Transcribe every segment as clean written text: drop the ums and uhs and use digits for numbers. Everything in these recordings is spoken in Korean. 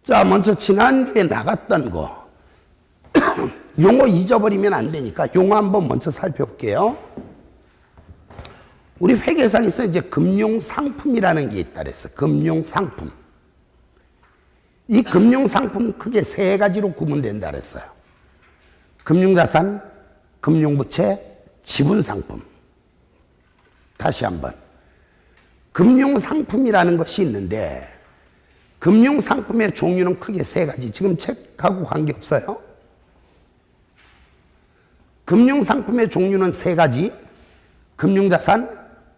자, 먼저 지난주에 나갔던 거 용어 잊어버리면 안 되니까 용어 한번 먼저 살펴볼게요. 우리 회계상에서 이제 금융상품이라는 게 있다 그랬어. 금융상품. 이 금융상품 크게 세 가지로 구분된다 그랬어요. 금융자산, 금융부채, 지분상품. 다시 한번. 금융상품이라는 것이 있는데 금융상품의 종류는 크게 세 가지. 지금 책하고 관계없어요. 금융상품의 종류는 세 가지. 금융자산,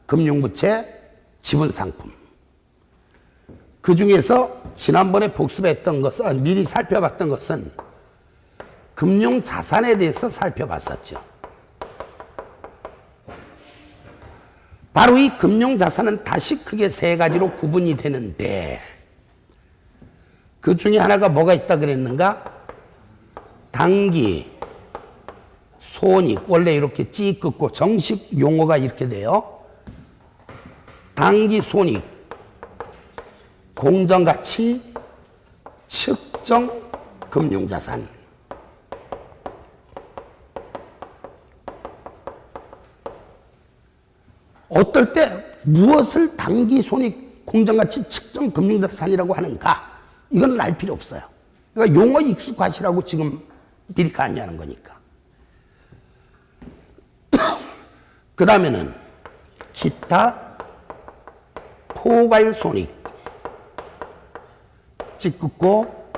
금융부채, 지분상품. 그 중에서 지난번에 복습했던 것은, 미리 살펴봤던 것은 금융자산에 대해서 살펴봤었죠. 바로 이 금융자산은 다시 크게 세 가지로 구분이 되는데 그 중에 하나가 뭐가 있다 그랬는가? 당기, 손익, 원래 이렇게 찌 긋고 정식 용어가 이렇게 돼요. 당기, 손익, 공정가치, 측정, 금융자산. 어떨 때 무엇을 당기, 손익, 공정가치, 측정, 금융자산이라고 하는가? 이건 알 필요 없어요. 그러니까 용어 익숙하시라고 지금 미리 강의하는 거니까. 그 다음에는 기타, 포괄손익, 찌긋고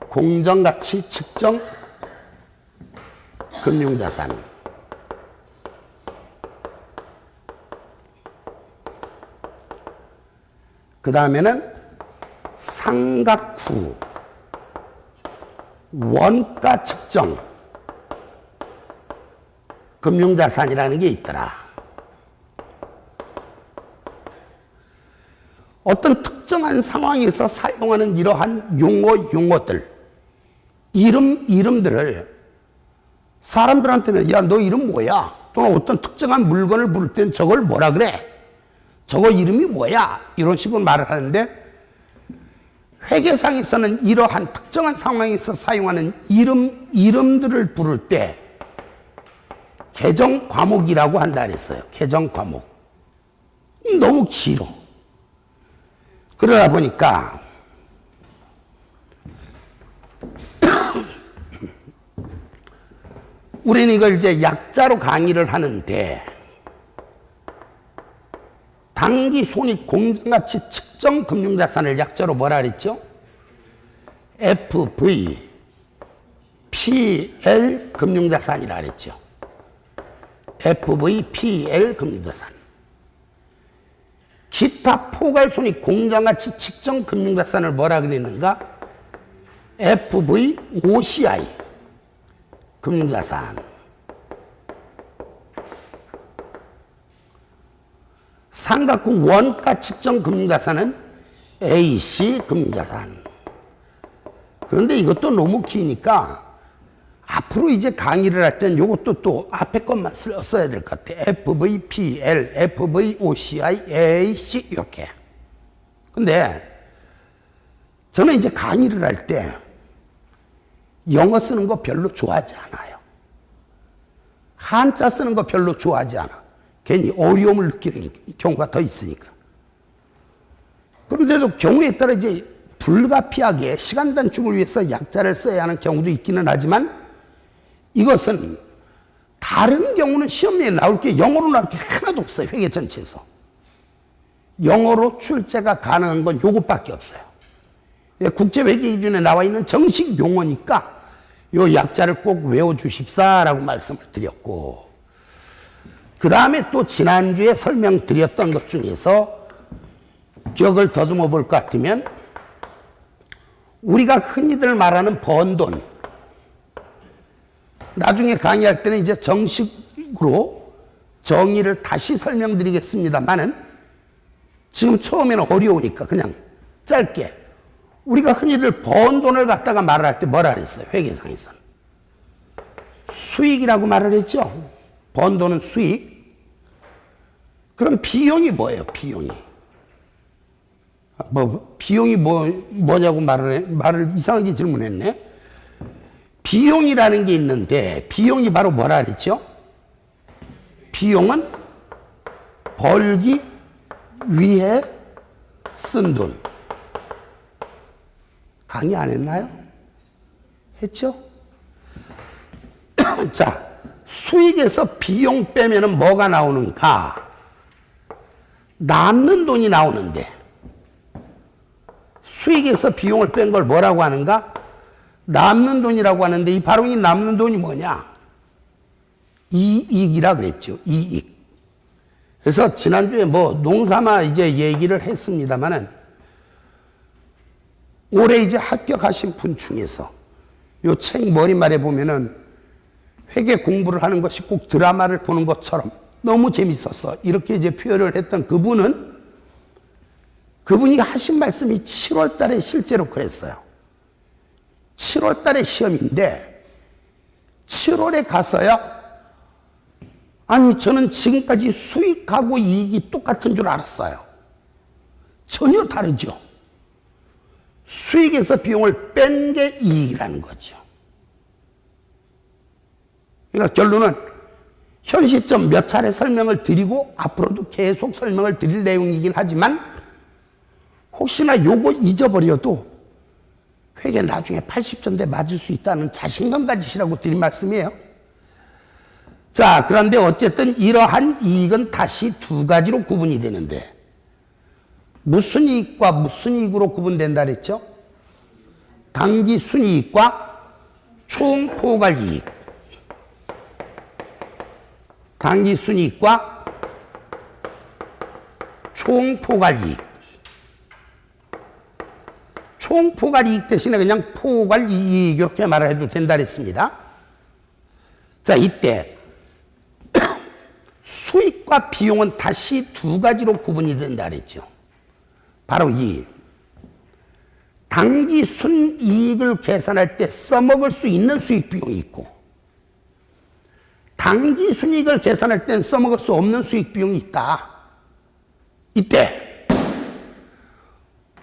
공정가치, 측정, 금융자산. 그 다음에는 상각후, 원가 측정, 금융자산이라는 게 있더라. 어떤 특정한 상황에서 사용하는 이러한 용어들, 이름들을 사람들한테는 야, 너 이름 뭐야? 또는 어떤 특정한 물건을 부를 때는 저걸 뭐라 그래? 저거 이름이 뭐야? 이런 식으로 말을 하는데 회계상에서는 이러한 특정한 상황에서 사용하는 이름들을 부를 때 계정 과목이라고 한다 그랬어요. 계정 과목. 너무 길어. 그러다 보니까 우리는 이걸 이제 약자로 강의를 하는데 당기, 손익, 공정가치, 측정, 금융자산을 약자로 뭐라 그랬죠? FV, PL, 금융자산이라 그랬죠. FV, PL, 금융자산. 기타, 포괄, 손익, 공정가치, 측정, 금융자산을 뭐라 그랬는가? FV, OCI, 금융자산. 삼각형 원가 측정 금융자산은 AC 금융자산. 그런데 이것도 너무 기니까 앞으로 이제 강의를 할 땐 이것도 또 앞에 것만 써야 될 것 같아. FVPL, FVOCI, AC 이렇게. 근데 저는 이제 강의를 할 때 영어 쓰는 거 별로 좋아하지 않아요. 한자 쓰는 거 별로 좋아하지 않아. 괜히 어려움을 느끼는 경우가 더 있으니까. 그런데도 경우에 따라 이제 불가피하게 시간 단축을 위해서 약자를 써야 하는 경우도 있기는 하지만 이것은 다른 경우는 시험에 나올 게 영어로 나올 게 하나도 없어요. 회계 전체에서. 영어로 출제가 가능한 건 요것밖에 없어요. 국제회계 기준에 나와 있는 정식 용어니까 요 약자를 꼭 외워주십사라고 말씀을 드렸고, 그 다음에 또 지난주에 설명드렸던 것 중에서 기억을 더듬어 볼 것 같으면 우리가 흔히들 말하는 번 돈, 나중에 강의할 때는 이제 정식으로 정의를 다시 설명드리겠습니다만은 지금 처음에는 어려우니까 그냥 짧게 우리가 흔히들 번 돈을 갖다가 말을 할 때 뭐라 그랬어요? 회계상에서는 수익이라고 말을 했죠. 번 돈은 수익. 그럼 비용이 뭐예요? 비용이 비용이 뭐냐고 말을 이상하게 질문했네. 비용이라는 게 있는데, 비용이 바로 뭐라 그랬죠? 비용은 벌기 위해 쓴 돈. 강의 안 했나요? 했죠? 자, 수익에서 비용 빼면은 뭐가 나오는가? 남는 돈이 나오는데, 수익에서 비용을 뺀 걸 뭐라고 하는가? 남는 돈이라고 하는데, 이 바로 이 남는 돈이 뭐냐? 이익이라 그랬죠. 이익. 그래서 지난주에 농사마 이제 얘기를 했습니다만은, 올해 이제 합격하신 분 중에서 요 책 머리말에 보면은 회계 공부를 하는 것이 꼭 드라마를 보는 것처럼 너무 재밌었어. 이렇게 이제 표현을 했던 그분이 하신 말씀이 7월 달에 실제로 그랬어요. 7월 달에 시험인데 7월에 가서야 아니 저는 지금까지 수익하고 이익이 똑같은 줄 알았어요. 전혀 다르죠. 수익에서 비용을 뺀 게 이익이라는 거죠. 그러니까 결론은 현 시점 몇 차례 설명을 드리고 앞으로도 계속 설명을 드릴 내용이긴 하지만 혹시나 요거 잊어버려도 회계 나중에 80점대 맞을 수 있다는 자신감 가지시라고 드린 말씀이에요. 자, 그런데 어쨌든 이러한 이익은 다시 두 가지로 구분이 되는데 무슨 이익과 무슨 이익으로 구분된다 그랬죠? 당기 순이익과 총포괄 이익. 당기 순이익과 총포괄 이익. 총포괄 이익 대신에 그냥 포괄 이익 이렇게 말을 해도 된다 그랬습니다. 자, 이때 수익과 비용은 다시 두 가지로 구분이 된다 그랬죠. 바로 이 당기 순이익을 계산할 때 써먹을 수 있는 수익 비용이 있고 당기 순이익을 계산할 땐 써먹을 수 없는 수익 비용이 있다. 이때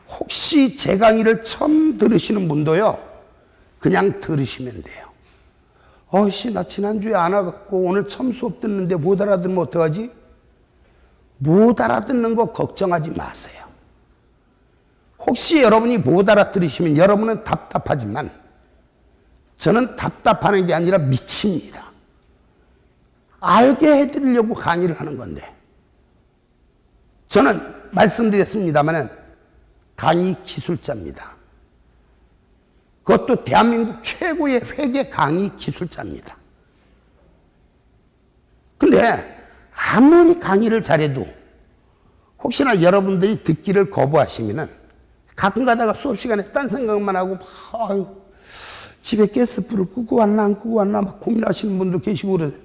혹시 제 강의를 처음 들으시는 분도요, 그냥 들으시면 돼요. 나 지난주에 안 와갖고 오늘 처음 수업 듣는데 못 알아들으면 어떡하지? 못 알아듣는 거 걱정하지 마세요. 혹시 여러분이 못 알아들으시면 여러분은 답답하지만 저는 답답하는 게 아니라 미칩니다. 알게 해드리려고 강의를 하는 건데 저는 말씀드렸습니다마는 강의 기술자입니다. 그것도 대한민국 최고의 회계 강의 기술자입니다. 근데 아무리 강의를 잘해도 혹시나 여러분들이 듣기를 거부하시면은 가끔 가다가 수업 시간에 딴 생각만 하고 집에 가스불을 끄고 왔나 안 끄고 왔나 막 고민하시는 분도 계시고 그러세요.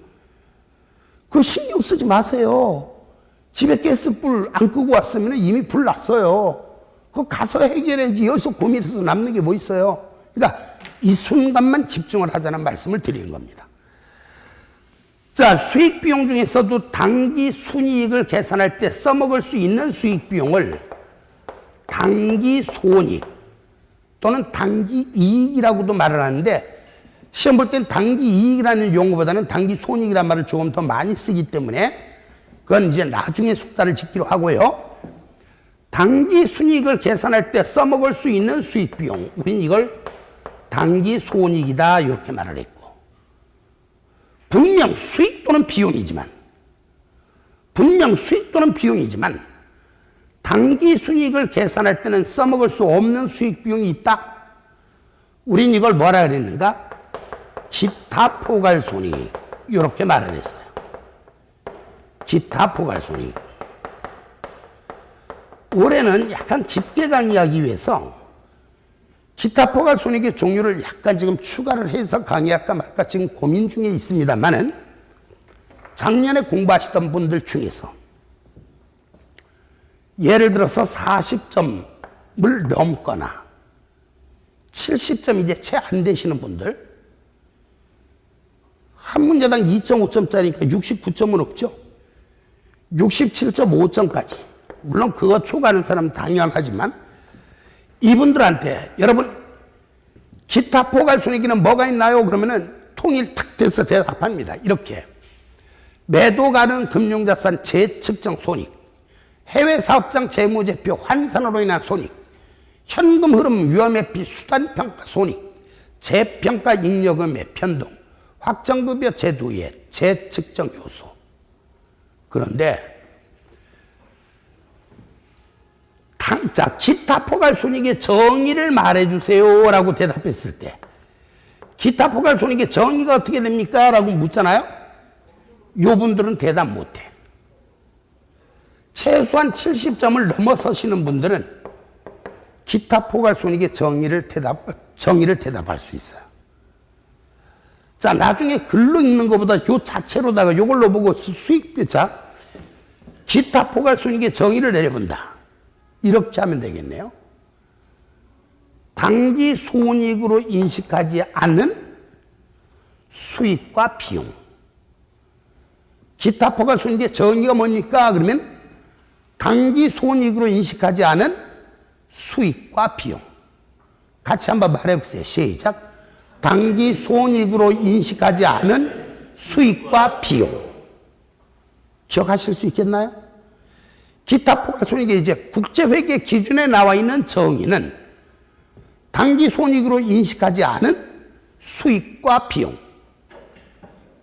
그거 신경 쓰지 마세요. 집에 가스불 안 끄고 왔으면 이미 불 났어요. 그거 가서 해결해야지. 여기서 고민해서 남는 게 뭐 있어요. 그러니까 이 순간만 집중을 하자는 말씀을 드리는 겁니다. 자, 수익 비용 중에서도 당기 순이익을 계산할 때 써먹을 수 있는 수익 비용을 당기 손익 또는 당기 이익이라고도 말을 하는데 시험 볼 땐 당기 이익이라는 용어보다는 당기 손익이라는 말을 조금 더 많이 쓰기 때문에 그건 이제 나중에 숙달을 짓기로 하고요. 당기 순이익을 계산할 때 써먹을 수 있는 수익 비용, 우린 이걸 당기 손익이다 이렇게 말을 했고, 분명 수익 또는 비용이지만 당기 순이익을 계산할 때는 써먹을 수 없는 수익 비용이 있다. 우린 이걸 뭐라 그랬는가? 기타 포괄 손익 이렇게 말을 했어요. 기타 포괄 손익. 올해는 약간 깊게 강의하기 위해서 기타 포괄 손익의 종류를 약간 지금 추가를 해서 강의할까 말까 지금 고민 중에 있습니다만은 작년에 공부하시던 분들 중에서 예를 들어서 40점을 넘거나 70점 이제 채 안 되시는 분들, 한 문제당 2.5점짜리니까 69점은 없죠. 67.5점까지. 물론 그거 초과하는 사람은 당연하지만 이분들한테 여러분 기타 포괄손익에는 뭐가 있나요? 그러면은 통일 탁 돼서 대답합니다. 이렇게 매도 가능 금융자산 재측정 손익, 해외 사업장 재무제표 환산으로 인한 손익, 현금 흐름 위험회피 수단평가 손익, 재평가 잉여금의 변동, 확정급여 제도의 재측정 요소. 그런데 자, 기타 포괄손익의 정의를 말해주세요 라고 대답했을 때 기타 포괄손익의 정의가 어떻게 됩니까? 라고 묻잖아요. 요 분들은 대답 못해. 최소한 70점을 넘어서시는 분들은 기타 포괄손익의 정의를 대답할 수 있어요. 자, 나중에 글로 읽는 것보다 요 자체로다가 요걸로 보고 자, 기타 포괄손익의 정의를 내려본다. 이렇게 하면 되겠네요. 당기 손익으로 인식하지 않는 수익과 비용. 기타 포괄손익의 정의가 뭡니까? 그러면 당기 손익으로 인식하지 않은 수익과 비용. 같이 한번 말해보세요. 시작. 당기 손익으로 인식하지 않은 수익과 비용. 기억하실 수 있겠나요? 기타 포괄손익의 이제 국제회계 기준에 나와 있는 정의는 당기 손익으로 인식하지 않은 수익과 비용.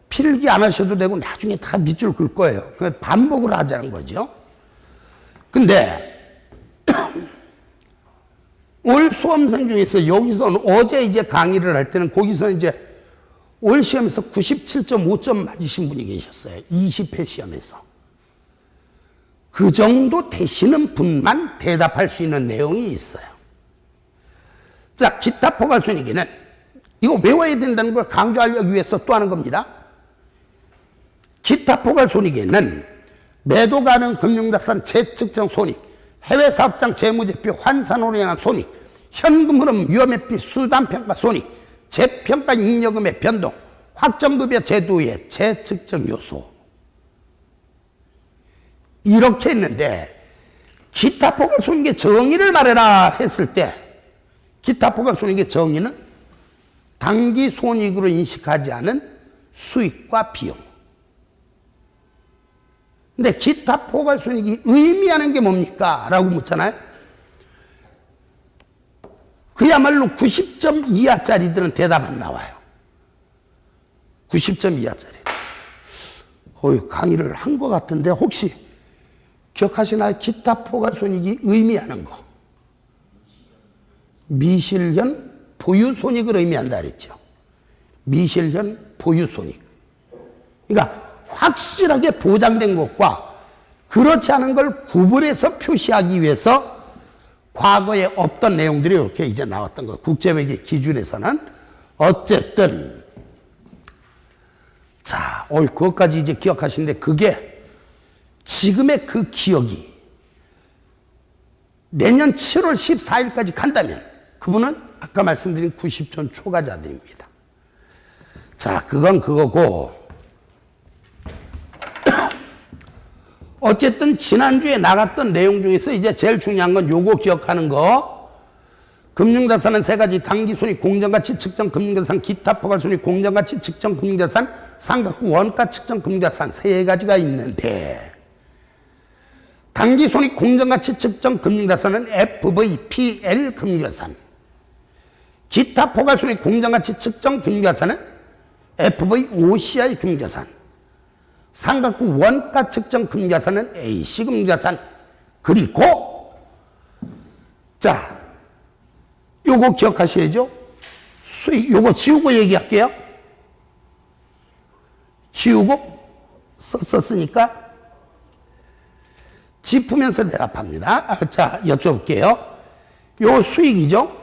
필기 안 하셔도 되고 나중에 다 밑줄 긋을 거예요. 그 반복을 하자는 거죠. 근데 올 수험생 중에서 여기서는 어제 이제 강의를 할 때는 거기서 이제 올 시험에서 97.5점 맞으신 분이 계셨어요. 20회 시험에서. 그 정도 되시는 분만 대답할 수 있는 내용이 있어요. 자, 기타 포괄손익에는 이거 외워야 된다는 걸 강조하기 위해서 또 하는 겁니다. 기타 포괄손익에는 매도 가능 금융자산 재측정 손익, 해외 사업장 재무제표 환산으로 인한 손익, 현금 흐름 위험회피 수단평가 손익, 재평가 잉여금의 변동, 확정급여 제도의 재측정 요소. 이렇게 했는데 기타 포괄손익의 정의를 말해라 했을 때 기타 포괄손익의 정의는 당기 손익으로 인식하지 않은 수익과 비용. 근데 기타 포괄손익이 의미하는 게 뭡니까? 라고 묻잖아요. 그야말로 90점 이하짜리들은 대답 안 나와요. 90점 이하짜리. 강의를 한 것 같은데 혹시 기억하시나요? 기타 포괄손익이 의미하는 거. 미실현 보유손익을 의미한다 그랬죠. 미실현 보유손익. 그러니까 확실하게 보장된 것과 그렇지 않은 걸 구분해서 표시하기 위해서 과거에 없던 내용들이 이렇게 이제 나왔던 거예요. 국제회계 기준에서는. 어쨌든 자, 그것까지 이제 기억하시는데 그게 지금의 그 기억이 내년 7월 14일까지 간다면 그분은 아까 말씀드린 90점 초과자들입니다. 자, 그건 그거고 어쨌든 지난주에 나갔던 내용 중에서 이제 제일 중요한 건 요거 기억하는 거. 금융자산은 세 가지. 당기손익, 공정가치 측정 금융자산, 기타 포괄손익, 공정가치 측정 금융자산, 삼각구 원가 측정 금융자산 세 가지가 있는데 당기손익, 공정가치 측정 금융자산은 FVPL 금융자산, 기타 포괄손익, 공정가치 측정 금융자산은 FVOCI 금융자산, 삼각구 원가 측정 금융자산은 AC 금융자산. 그리고 자, 요거 기억하셔야죠. 수익, 요거 지우고 얘기할게요. 지우고 썼으니까 짚으면서 대답합니다. 자, 여쭤볼게요. 요 수익이죠.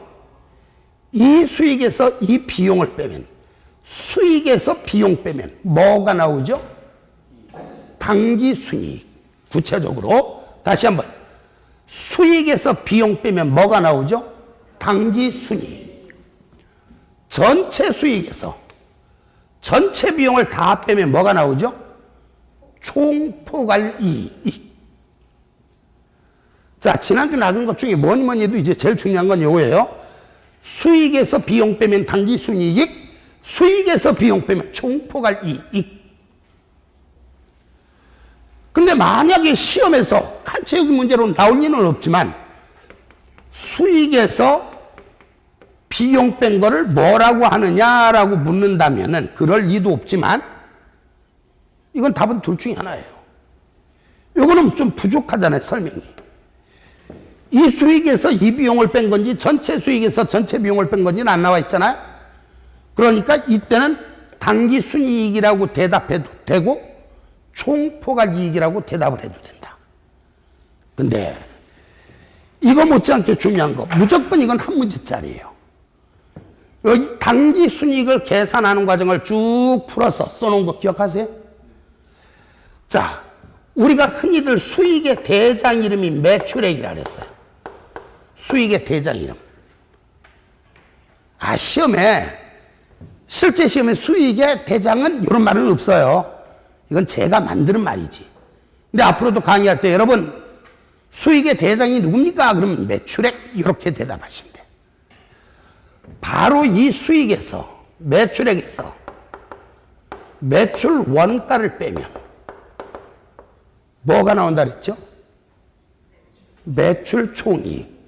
이 수익에서 이 비용을 빼면, 수익에서 비용 빼면 뭐가 나오죠? 당기순이익. 구체적으로 다시 한번 수익에서 비용 빼면 뭐가 나오죠? 당기순이익. 전체 수익에서 전체 비용을 다 빼면 뭐가 나오죠? 총포괄이익. 자, 지난주 나간 것 중에 뭐니 해도 이제 제일 중요한 건 요거예요. 수익에서 비용 빼면 당기순이익, 수익에서 비용 빼면 총포괄 이익. 근데 만약에 시험에서 간체역이 문제로 나올 리는 없지만 수익에서 비용 뺀 거를 뭐라고 하느냐라고 묻는다면은 그럴 리도 없지만 이건 답은 둘 중에 하나예요. 요거는 좀 부족하잖아요, 설명이. 이 수익에서 이 비용을 뺀 건지 전체 수익에서 전체 비용을 뺀 건지는 안 나와 있잖아요. 그러니까 이때는 당기순이익이라고 대답해도 되고 총포괄이익이라고 대답을 해도 된다. 근데 이거 못지않게 중요한 거, 무조건 이건 한 문제짜리예요. 여기 당기순이익을 계산하는 과정을 쭉 풀어서 써놓은 거 기억하세요? 자, 우리가 흔히들 수익의 대장 이름이 매출액이라 그랬어요. 수익의 대장 이름. 아, 실제 시험에 수익의 대장은 이런 말은 없어요. 이건 제가 만드는 말이지. 근데 앞으로도 강의할 때 여러분, 수익의 대장이 누굽니까? 그러면 매출액, 이렇게 대답하시면 돼요. 바로 이 수익에서, 매출액에서 매출 원가를 빼면 뭐가 나온다 그랬죠? 매출 총이익.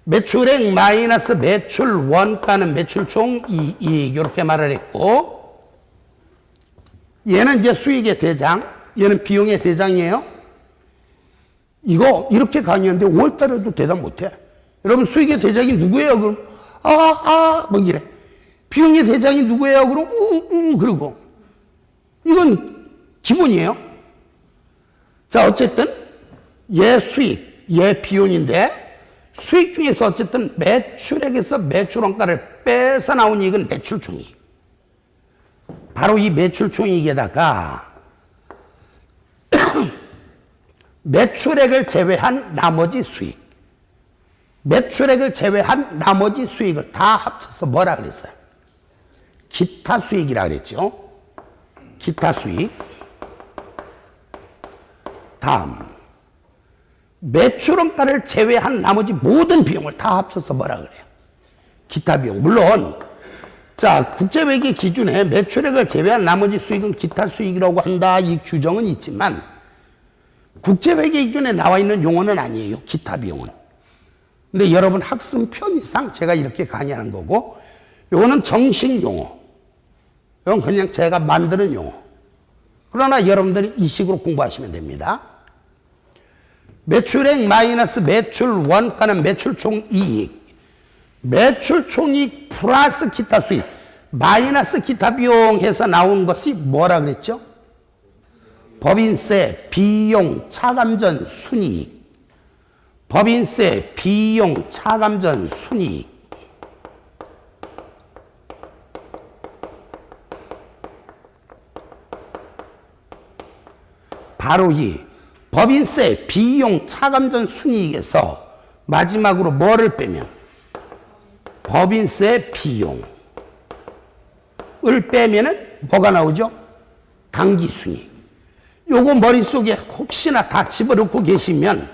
매출액 마이너스 매출 원가는 매출 총이익, 이렇게 말을 했고, 얘는 이제 수익의 대장, 얘는 비용의 대장이에요. 이거 이렇게 강의하는데 5월달에도 대답 못해. 여러분, 수익의 대장이 누구예요? 그럼 뭐 이래. 비용의 대장이 누구예요? 그럼 그러고. 이건 기본이에요. 자, 어쨌든 얘 수익, 얘 비용인데 수익 중에서 어쨌든 매출액에서 매출 원가를 빼서 나온 이익은 매출 총이익. 바로 이 매출 총이익에다가 매출액을 제외한 나머지 수익, 매출액을 제외한 나머지 수익을 다 합쳐서 뭐라 그랬어요? 기타 수익이라 그랬죠. 기타 수익. 다음, 매출원가를 제외한 나머지 모든 비용을 다 합쳐서 뭐라 그래요? 기타 비용. 물론 자, 국제회계 기준에 매출액을 제외한 나머지 수익은 기타 수익이라고 한다, 이 규정은 있지만 국제회계 기준에 나와 있는 용어는 아니에요, 기타 비용은. 근데 여러분 학습 편의상 제가 이렇게 강의하는 거고, 요거는 정식 용어, 이건 그냥 제가 만드는 용어. 그러나 여러분들이 이 식으로 공부하시면 됩니다. 매출액 마이너스 매출 원가는 매출 총이익, 매출 총이익 플러스 기타 수익 마이너스 기타 비용 해서 나온 것이 뭐라 그랬죠? 법인세, 비용, 차감전, 순이익. 법인세, 비용, 차감전, 순이익. 바로 이 법인세, 비용, 차감전, 순이익에서 마지막으로 뭐를 빼면 법인세, 비용을 빼면은 뭐가 나오죠? 당기순이익. 요거 머릿속에 혹시나 다 집어넣고 계시면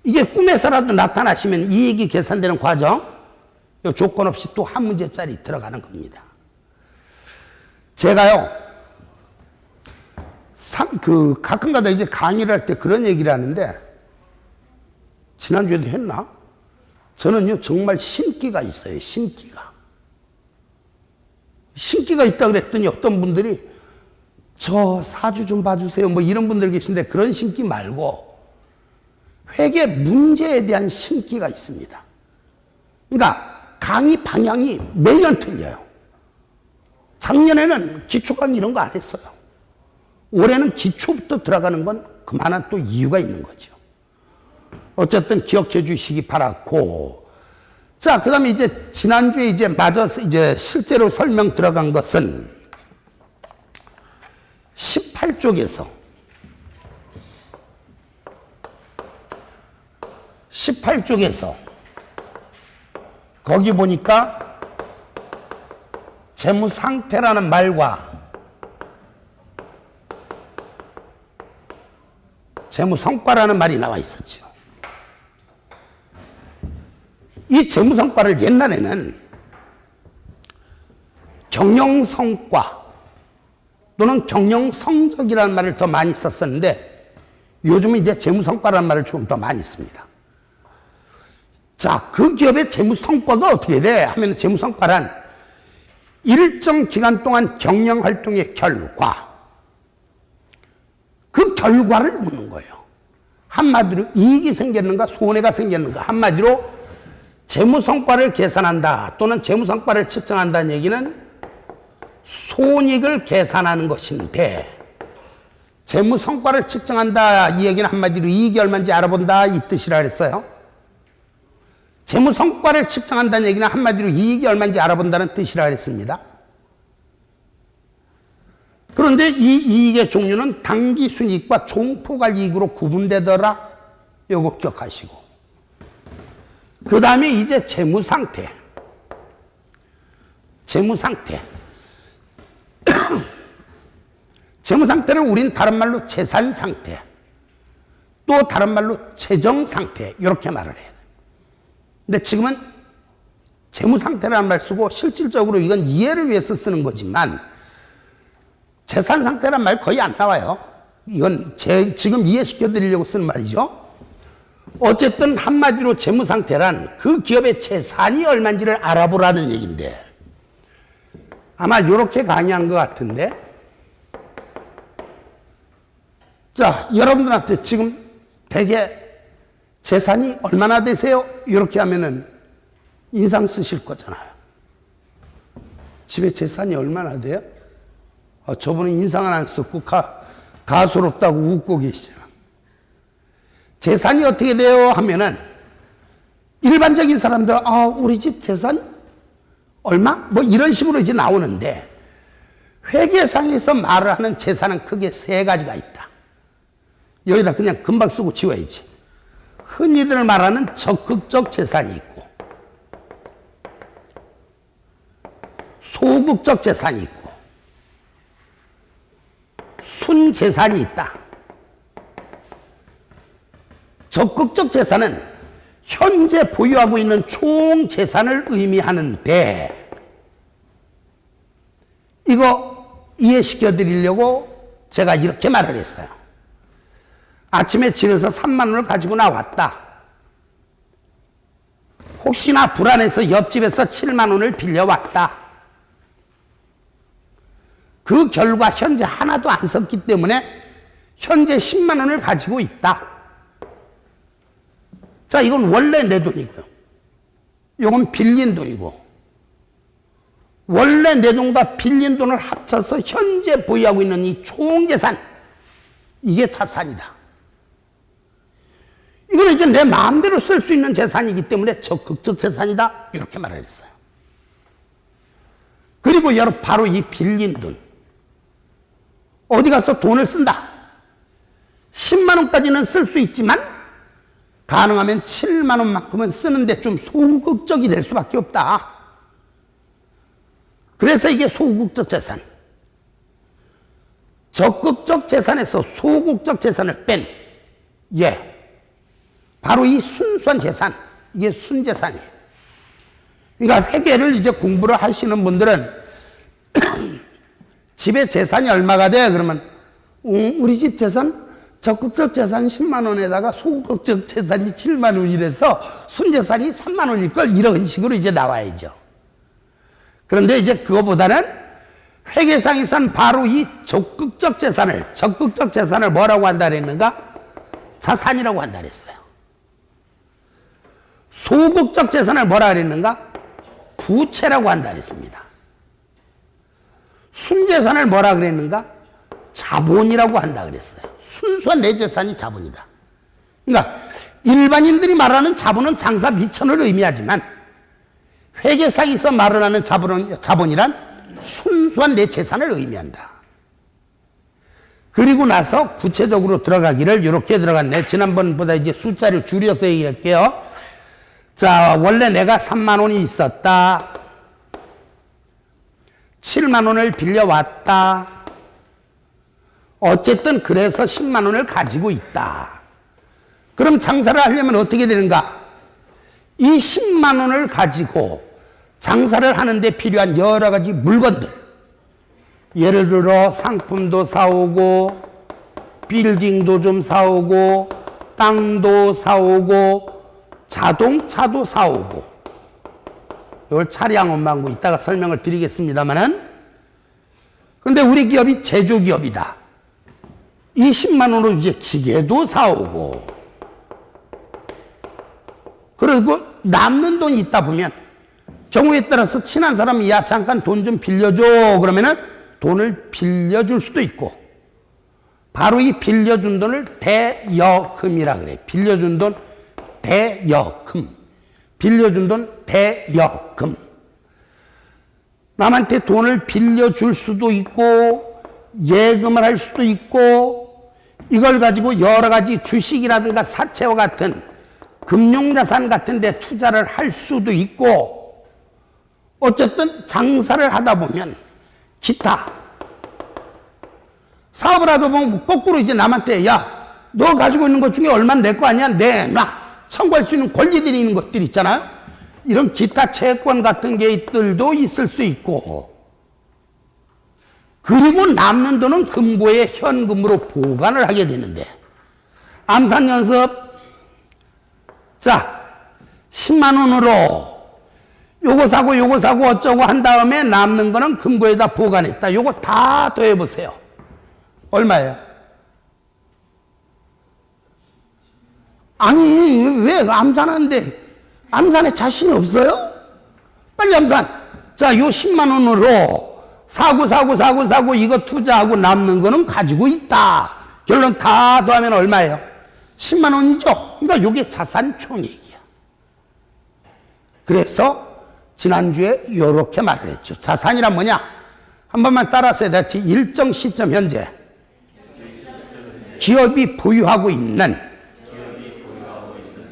이게 꿈에서라도 나타나시면 이익이 계산되는 과정, 요 조건 없이 또 한 문제짜리 들어가는 겁니다. 제가요, 가끔가다 이제 강의를 할 때 그런 얘기를 하는데, 지난주에도 했나? 저는요, 정말 신기가 있어요, 신기가. 신기가 있다 그랬더니 어떤 분들이 저 사주 좀 봐주세요, 뭐 이런 분들 계신데 그런 신기 말고 회계 문제에 대한 신기가 있습니다. 그러니까 강의 방향이 매년 틀려요. 작년에는 기초 강의 이런 거 안 했어요. 올해는 기초부터 들어가는 건 그만한 또 이유가 있는 거죠. 어쨌든 기억해 주시기 바랐고, 자, 그 다음에 이제 지난주에 이제 맞아서 이제 실제로 설명 들어간 것은 18쪽에서 거기 보니까 재무 상태라는 말과 재무 성과라는 말이 나와 있었죠. 이 재무성과를 옛날에는 경영성과 또는 경영성적이라는 말을 더 많이 썼었는데 요즘은 이제 재무성과라는 말을 조금 더 많이 씁니다. 자, 그 기업의 재무성과가 어떻게 돼? 하면 재무성과란 일정 기간 동안 경영활동의 결과, 그 결과를 묻는 거예요. 한마디로 이익이 생겼는가 손해가 생겼는가. 한마디로 재무성과를 계산한다 또는 재무성과를 측정한다는 얘기는 손익을 계산하는 것인데, 재무성과를 측정한다 이 얘기는 한마디로 이익이 얼마인지 알아본다 이 뜻이라 그랬어요. 재무성과를 측정한다는 얘기는 한마디로 이익이 얼마인지 알아본다는 뜻이라 그랬습니다. 그런데 이 이익의 종류는 당기순이익과 종포괄이익으로 구분되더라. 요거 기억하시고, 그 다음에 이제 재무상태. 재무상태를 우린 다른 말로 재산상태, 또 다른 말로 재정상태 이렇게 말을 해요. 근데 지금은 재무상태라는 말 쓰고 실질적으로 이건 이해를 위해서 쓰는 거지만 재산상태란 말 거의 안 나와요. 이건 지금 이해시켜 드리려고 쓰는 말이죠. 어쨌든 한마디로 재무상태란 그 기업의 재산이 얼마인지를 알아보라는 얘기인데, 아마 이렇게 강의한 것 같은데, 자, 여러분들한테 지금 대개 재산이 얼마나 되세요? 이렇게 하면은 인상 쓰실 거잖아요. 집에 재산이 얼마나 돼요? 저분은 인상은 안 썼고 가소롭다고 웃고 계시잖아. 재산이 어떻게 돼요? 하면은 일반적인 사람들, 우리 집 재산 얼마? 뭐 이런 식으로 이제 나오는데, 회계상에서 말을 하는 재산은 크게 세 가지가 있다. 여기다 그냥 금방 쓰고 지워야지. 흔히들 말하는 적극적 재산이 있고, 소극적 재산이 있고, 순재산이 있다. 적극적 재산은 현재 보유하고 있는 총 재산을 의미하는데, 이거 이해시켜 드리려고 제가 이렇게 말을 했어요. 아침에 집에서 3만 원을 가지고 나왔다. 혹시나 불안해서 옆집에서 7만 원을 빌려왔다. 그 결과 현재 하나도 안 썼기 때문에 현재 10만 원을 가지고 있다. 자, 이건 원래 내 돈이고요. 이건 빌린 돈이고, 원래 내 돈과 빌린 돈을 합쳐서 현재 보유하고 있는 이 총재산, 이게 자산이다. 이거는 이제 내 마음대로 쓸 수 있는 재산이기 때문에 적극적 재산이다. 이렇게 말을 했어요. 그리고 바로 이 빌린 돈. 어디 가서 돈을 쓴다. 10만 원까지는 쓸 수 있지만 가능하면 7만 원만큼은 쓰는데 좀 소극적이 될 수밖에 없다. 그래서 이게 소극적 재산. 적극적 재산에서 소극적 재산을 뺀, 바로 이 순수한 재산, 이게 순재산이에요. 그러니까 회계를 이제 공부를 하시는 분들은 집에 재산이 얼마가 돼? 그러면 우리 집 재산 적극적 재산 10만 원에다가 소극적 재산이 7만 원이라서 순재산이 3만 원일 걸, 이런 식으로 이제 나와야죠. 그런데 이제 그거보다는 회계상에서는 바로 이 적극적 재산을 뭐라고 한다 그랬는가? 자산이라고 한다 그랬어요. 소극적 재산을 뭐라 그랬는가? 부채라고 한다 그랬습니다. 순재산을 뭐라 그랬는가? 자본이라고 한다 그랬어요. 순수한 내 재산이 자본이다. 그러니까 일반인들이 말하는 자본은 장사 미천을 의미하지만 회계상에서 말을 하는 자본이란 순수한 내 재산을 의미한다. 그리고 나서 구체적으로 들어가기를 이렇게 들어갔네. 지난번보다 이제 숫자를 줄여서 얘기할게요. 자, 원래 내가 3만 원이 있었다. 7만 원을 빌려왔다. 어쨌든 그래서 10만 원을 가지고 있다. 그럼 장사를 하려면 어떻게 되는가? 이 10만 원을 가지고 장사를 하는데 필요한 여러 가지 물건들, 예를 들어 상품도 사오고 빌딩도 좀 사오고 땅도 사오고 자동차도 사오고, 이걸 차량원망고 이따가 설명을 드리겠습니다만은, 근데 우리 기업이 제조기업이다. 이 10만 원으로 이제 기계도 사오고, 그리고 남는 돈이 있다 보면 경우에 따라서 친한 사람이 야 잠깐 돈 좀 빌려줘 그러면은 돈을 빌려줄 수도 있고, 바로 이 빌려준 돈을 대여금이라 그래. 빌려준 돈 대여금. 빌려준 돈 대여금. 남한테 돈을 빌려줄 수도 있고 예금을 할 수도 있고, 이걸 가지고 여러 가지 주식이라든가 사채와 같은 금융자산 같은 데 투자를 할 수도 있고, 어쨌든 장사를 하다 보면 기타 사업을 하다 보면 거꾸로 이제 남한테 야, 너 가지고 있는 것 중에 얼마나 낼 거 아니야? 내놔. 청구할 수 있는 권리들이 있는 것들 있잖아요. 이런 기타 채권 같은 게들도 있을 수 있고, 그리고 남는 돈은 금고에 현금으로 보관을 하게 되는데, 암산연습, 자 10만 원으로 요거 사고 어쩌고 한 다음에 남는 거는 금고에다 보관했다. 요거 다 더해보세요. 얼마예요? 아니 왜 암산하는데 암산에 자신이 없어요? 빨리 암산. 자, 요 10만 원으로 사고 이거 투자하고 남는 거는 가지고 있다. 결론 다 더하면 얼마예요? 10만 원이죠. 그러니까 요게 자산 총액이야. 그래서 지난주에 요렇게 말을 했죠. 자산이란 뭐냐? 한 번만 따라서 해야지. 일정 시점 현재 기업이 보유하고 있는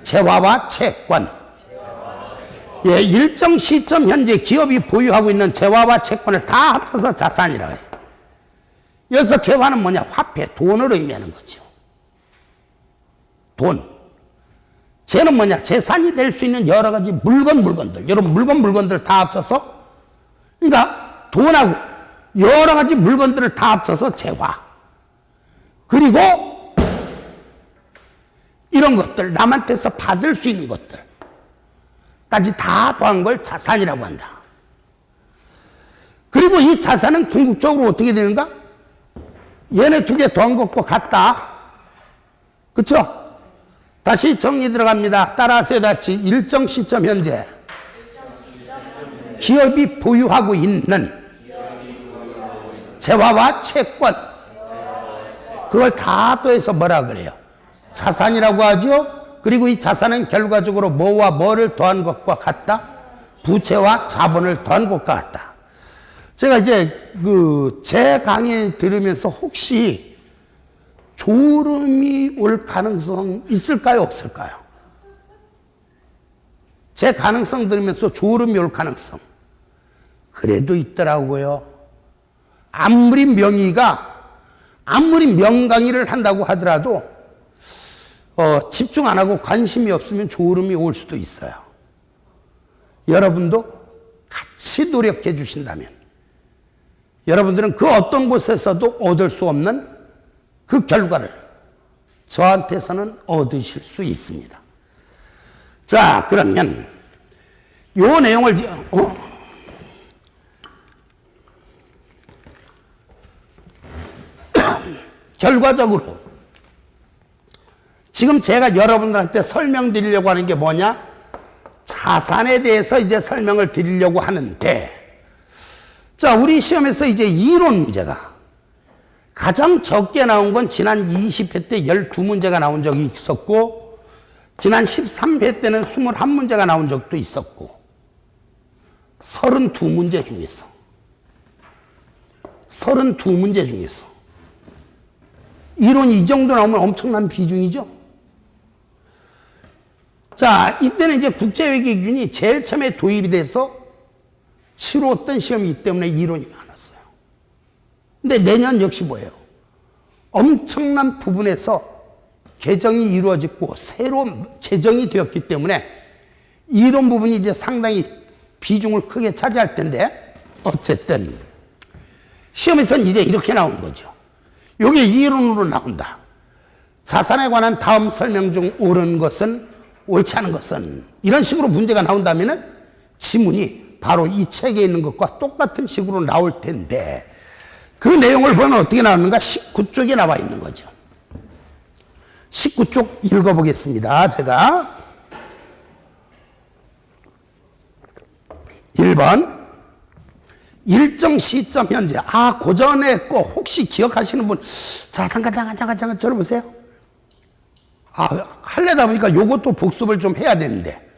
재화와 채권. 예, 일정 시점 현재 기업이 보유하고 있는 재화와 채권을 다 합쳐서 자산이라 그래요. 여기서 재화는 뭐냐? 화폐, 돈을 의미하는 거죠. 돈. 재는 뭐냐? 재산이 될 수 있는 여러 가지 물건들. 여러분 물건들 다 합쳐서, 그러니까 돈하고 여러 가지 물건들을 다 합쳐서 재화. 그리고 이런 것들, 남한테서 받을 수 있는 것들까지 다 더한 걸 자산이라고 한다. 그리고 이 자산은 궁극적으로 어떻게 되는가? 얘네 두 개 더한 것과 같다. 그쵸? 다시 정리 들어갑니다. 따라서 같이 일정 시점 현재 기업이 보유하고 있는 재화와 채권, 그걸 다 더해서 뭐라 그래요? 자산이라고 하죠. 그리고 이 자산은 결과적으로 뭐와 뭐를 더한 것과 같다? 부채와 자본을 더한 것과 같다. 제가 이제 제 강의 들으면서 혹시 졸음이 올 가능성 있을까요? 없을까요? 제 가능성 들으면서 졸음이 올 가능성. 그래도 있더라고요. 아무리 명강의를 한다고 하더라도 집중 안 하고 관심이 없으면 졸음이 올 수도 있어요. 여러분도 같이 노력해 주신다면 여러분들은 그 어떤 곳에서도 얻을 수 없는 그 결과를 저한테서는 얻으실 수 있습니다. 자, 그러면 요 내용을 결과적으로 지금 제가 여러분들한테 설명드리려고 하는 게 뭐냐? 자산에 대해서 이제 설명을 드리려고 하는데, 자, 우리 시험에서 이제 이론 문제가 가장 적게 나온 건 지난 20회 때 12문제가 나온 적이 있었고, 지난 13회 때는 21문제가 나온 적도 있었고, 32문제 중에서 이론이 이 정도 나오면 엄청난 비중이죠. 자, 이때는 이제 국제회계 기준이 제일 처음에 도입이 돼서 치루었던 시험이기 때문에 이론이 많았어요. 근데 내년 역시 뭐예요? 엄청난 부분에서 개정이 이루어졌고 새로 제정이 되었기 때문에 이론 부분이 이제 상당히 비중을 크게 차지할 텐데, 어쨌든 시험에서는 이제 이렇게 나온 거죠. 이게 이론으로 나온다. 자산에 관한 다음 설명 중 옳은 것은, 옳지 않은 것은, 이런 식으로 문제가 나온다면은 지문이 바로 이 책에 있는 것과 똑같은 식으로 나올 텐데, 그 내용을 보면 어떻게 나오는가? 19쪽에 나와 있는 거죠. 19쪽 읽어보겠습니다. 제가 1번 일정 시점 현재. 그 전에 거 혹시 기억하시는 분, 자 잠깐 들어보세요. 하려다 보니까 요것도 복습을 좀 해야 되는데,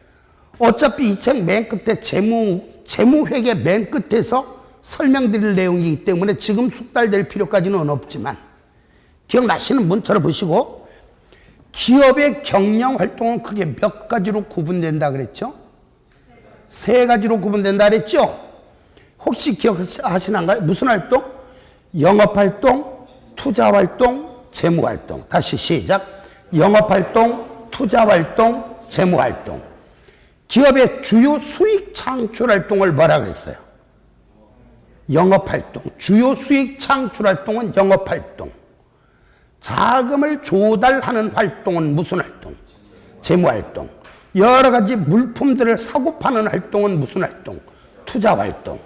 어차피 이 책 맨 끝에 재무회계 맨 끝에서 설명드릴 내용이기 때문에 지금 숙달될 필요까지는 없지만, 기억나시는 분 들어보시고, 기업의 경영 활동은 크게 몇 가지로 구분된다 그랬죠? 3가지로 구분된다 그랬죠? 혹시 기억하시나요? 무슨 활동? 영업활동, 투자활동, 재무활동. 다시 시작. 영업활동, 투자활동, 재무활동. 기업의 주요 수익 창출 활동을 뭐라 그랬어요? 영업활동. 주요 수익 창출 활동은 영업활동. 자금을 조달하는 활동은 무슨 활동? 재무활동. 여러 가지 물품들을 사고 파는 활동은 무슨 활동? 투자활동.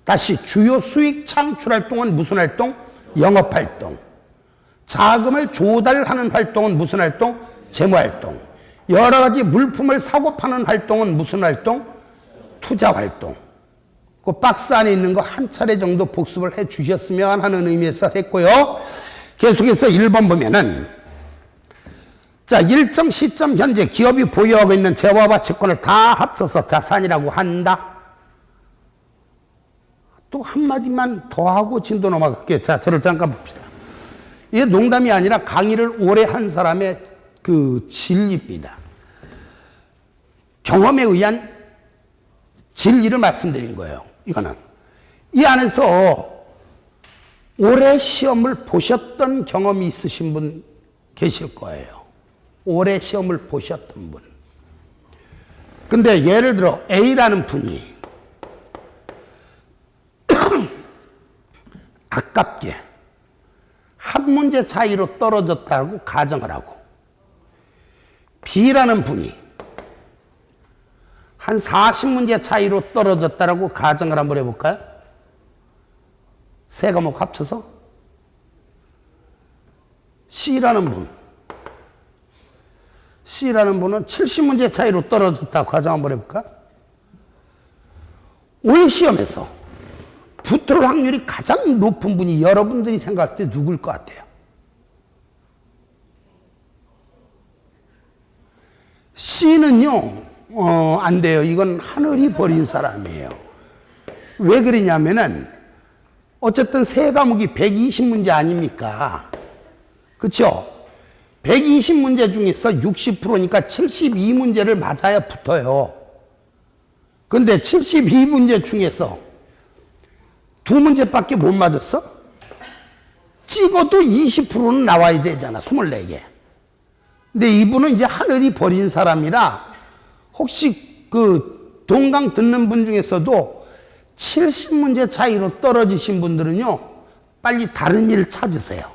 다시 주요 수익 창출 활동은 무슨 활동? 영업활동. 자금을 조달하는 활동은 무슨 활동? 재무활동. 여러 가지 물품을 사고 파는 활동은 무슨 활동? 투자활동. 그 박스 안에 있는 거 한 차례 정도 복습을 해 주셨으면 하는 의미에서 했고요. 계속해서 1번 보면은, 자, 일정 시점 현재 기업이 보유하고 있는 재화와 채권을 다 합쳐서 자산이라고 한다. 또 한마디만 더 하고 진도 넘어갈게요. 자, 저를 잠깐 봅시다. 이게 농담이 아니라 강의를 오래 한 사람의 그 진리입니다. 경험에 의한 진리를 말씀드린 거예요. 이거는. 이 안에서 오래 시험을 보셨던 경험이 있으신 분 계실 거예요. 오래 시험을 보셨던 분. 근데 예를 들어 A라는 분이 아깝게 한 문제 차이로 떨어졌다고 가정을 하고, B라는 분이 한 40문제 차이로 떨어졌다고 가정을 한번 해볼까요? 3과목 합쳐서. C라는 분은 70문제 차이로 떨어졌다고 가정 한번 해볼까? 올 시험에서 붙을 확률이 가장 높은 분이 여러분들이 생각할 때 누굴 것 같아요? C는요, 안 돼요. 이건 하늘이 버린 사람이에요. 왜 그러냐면은, 어쨌든 3과목이 120문제 아닙니까? 그쵸? 120문제 중에서 60%니까 72문제를 맞아야 붙어요. 근데 72문제 중에서 2문제밖에 못 맞았어? 찍어도 20%는 나와야 되잖아, 24개. 근데 이분은 이제 하늘이 버린 사람이라, 혹시 그 동강 듣는 분 중에서도 70문제 차이로 떨어지신 분들은요, 빨리 다른 일을 찾으세요.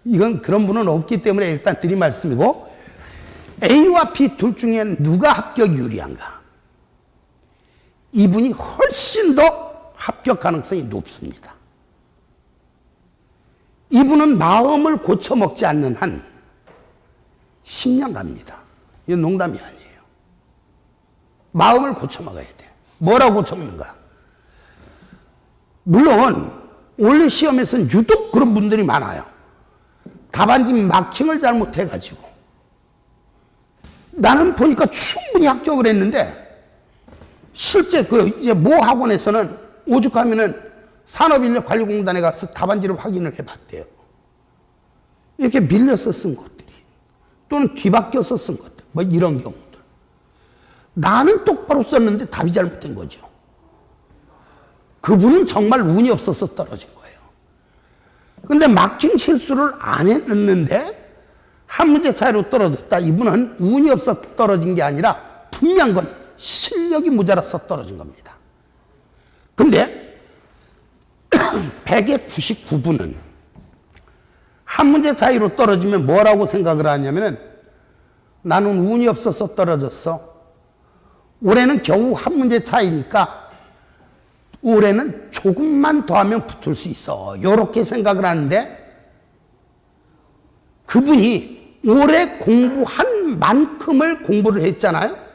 이건 그런 분은 없기 때문에 일단 드린 말씀이고, A와 B 둘 중에 누가 합격이 유리한가? 이분이 훨씬 더 합격 가능성이 높습니다. 이분은 마음을 고쳐먹지 않는 한 10년 갑니다. 이건 농담이 아니에요. 마음을 고쳐먹어야 돼요. 뭐라고 고쳐먹는가? 물론 원래 시험에서는 유독 그런 분들이 많아요. 답안지 마킹을 잘못해가지고 나는 보니까 충분히 합격을 했는데, 실제 이제 모 학원에서는 오죽하면은 산업인력관리공단에 가서 답안지를 확인을 해봤대요. 이렇게 밀려서 쓴 것들이, 또는 뒤바뀌어서 쓴 것들, 뭐 이런 경우들. 나는 똑바로 썼는데 답이 잘못된 거죠. 그분은 정말 운이 없어서 떨어진 거예요. 근데 마킹 실수를 안 했는데 한 문제 차이로 떨어졌다. 이분은 운이 없어서 떨어진 게 아니라 분명한 건 실력이 모자라서 떨어진 겁니다. 근데 100의 99분은 한 문제 차이로 떨어지면 뭐라고 생각을 하냐면은 나는 운이 없어서 떨어졌어. 올해는 겨우 한 문제 차이니까 올해는 조금만 더 하면 붙을 수 있어. 이렇게 생각을 하는데 그분이 올해 공부한 만큼을 공부를 했잖아요.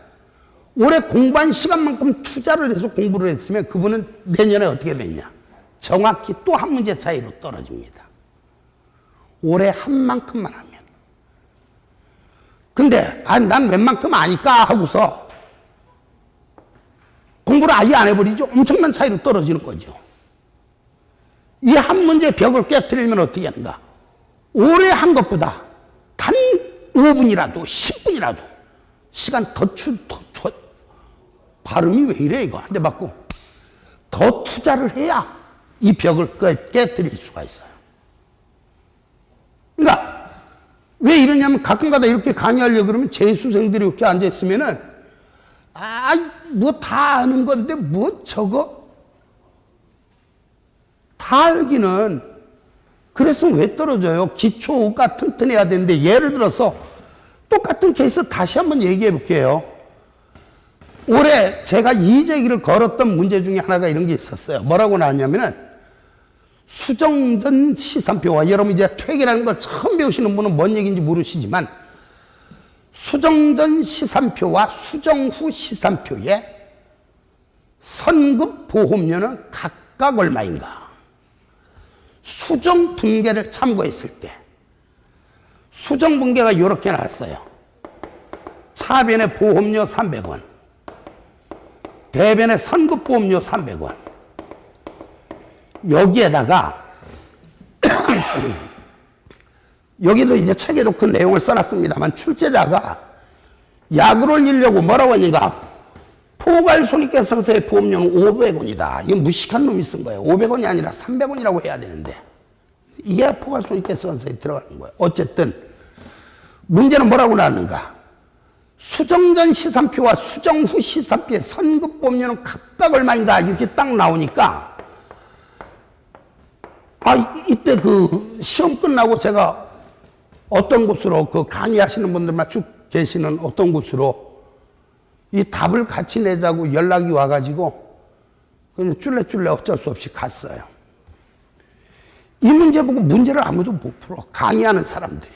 올해 공부한 시간만큼 투자를 해서 공부를 했으면 그분은 내년에 어떻게 됐냐. 정확히 또 한 문제 차이로 떨어집니다. 올해 한 만큼만 하면. 근데 난 웬만큼 아니까 하고서 공부를 아예 안 해버리죠. 엄청난 차이로 떨어지는 거죠. 이 한 문제 벽을 깨뜨리면 어떻게 하는가. 오래 한 것보다 단 5분이라도 10분이라도 시간 더 발음이 왜 이래 이거 한 대 맞고 더 투자를 해야 이 벽을 깨뜨릴 수가 있어요. 그러니까 왜 이러냐면 가끔가다 이렇게 강의하려고 그러면 재수생들이 이렇게 앉아있으면은 뭐 다 아는 건데 뭐 저거 다 알기는 그래서 왜 떨어져요? 기초가 튼튼해야 되는데 예를 들어서 똑같은 케이스 다시 한번 얘기해 볼게요. 올해 제가 이재기를 걸었던 문제 중에 하나가 이런 게 있었어요. 뭐라고 나왔냐면은 수정전 시산표와 여러분 이제 퇴계라는 걸 처음 배우시는 분은 뭔 얘기인지 모르시지만 수정전 시산표와 수정 후 시산표의 선급 보험료는 각각 얼마인가? 수정 분계를 참고했을 때 수정 분계가 이렇게 나왔어요. 차변의 보험료 300원, 대변의 선급 보험료 300원. 여기에다가 여기도 이제 책에도 그 내용을 써놨습니다만 출제자가 약을 올리려고 뭐라고 했는가? 포괄손익계상서의 보험료는 500원이다. 이건 무식한 놈이 쓴 거예요. 500원이 아니라 300원이라고 해야 되는데 이게 포괄손익계상서에 들어가는 거예요. 어쨌든 문제는 뭐라고 나왔는가? 수정전 시산표와 수정 후 시산표의 선급 보험료는 각각 얼마인가 이렇게 딱 나오니까 이때 그 시험 끝나고 제가 어떤 곳으로 그 강의하시는 분들만 쭉 계시는 어떤 곳으로 이 답을 같이 내자고 연락이 와가지고 그냥 쫄래쫄래 어쩔 수 없이 갔어요. 이 문제 보고 문제를 아무도 못 풀어. 강의하는 사람들이.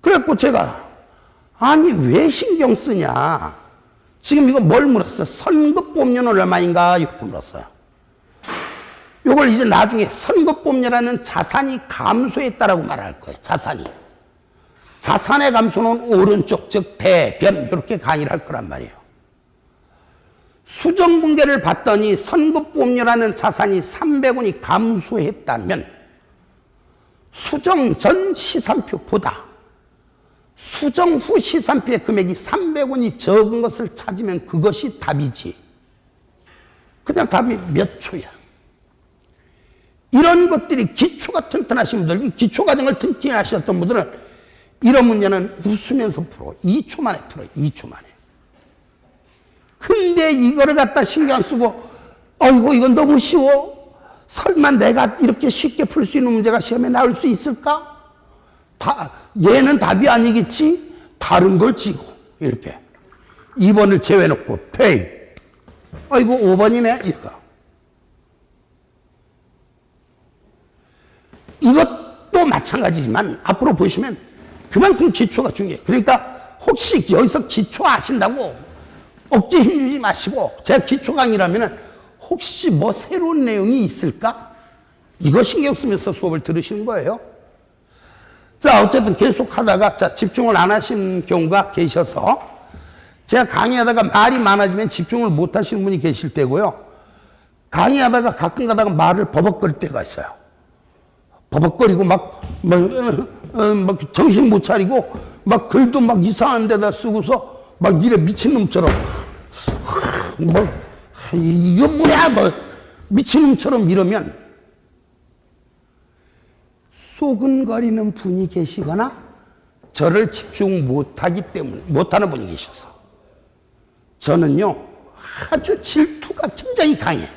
그래갖고 제가 아니 왜 신경 쓰냐. 지금 이거 뭘 물었어? 선급보험료는 얼마인가? 이렇게 물었어요. 이걸 이제 나중에 선급보험료라는 자산이 감소했다라고 말할 거예요. 자산의 감소는 오른쪽, 즉 대변 이렇게 강의를 할 거란 말이에요. 수정분계를 봤더니 선급보험료라는 자산이 300원이 감소했다면 수정 전 시산표보다 수정 후 시산표의 금액이 300원이 적은 것을 찾으면 그것이 답이지. 그냥 답이 몇 초야. 이런 것들이 기초가 튼튼하신 분들, 이 기초과정을 튼튼히 하셨던 분들은 이런 문제는 웃으면서 풀어. 2초 만에 풀어. 2초 만에. 근데 이거를 갖다 신경 쓰고 이건 너무 쉬워. 설마 내가 이렇게 쉽게 풀 수 있는 문제가 시험에 나올 수 있을까? 얘는 답이 아니겠지? 다른 걸 지고 이렇게 2번을 제외해놓고 페이. 이거 5번이네 이거. 이것도 마찬가지지만 앞으로 보시면 그만큼 기초가 중요해요. 그러니까 혹시 여기서 기초 아신다고 어깨 힘주지 마시고 제가 기초 강의라면 혹시 뭐 새로운 내용이 있을까? 이거 신경 쓰면서 수업을 들으시는 거예요. 자, 어쨌든 계속 하다가 집중을 안 하시는 경우가 계셔서 제가 강의하다가 말이 많아지면 집중을 못 하시는 분이 계실 때고요. 강의하다가 가끔 가다가 말을 버벅거릴 때가 있어요. 버벅거리고 막 정신 못 차리고 막 글도 막 이상한 데다 쓰고서 막 이래 미친놈처럼 이거 뭐야 미친놈처럼 이러면 소근거리는 분이 계시거나 저를 집중 못하는 분이 계셔서 저는요 아주 질투가 굉장히 강해.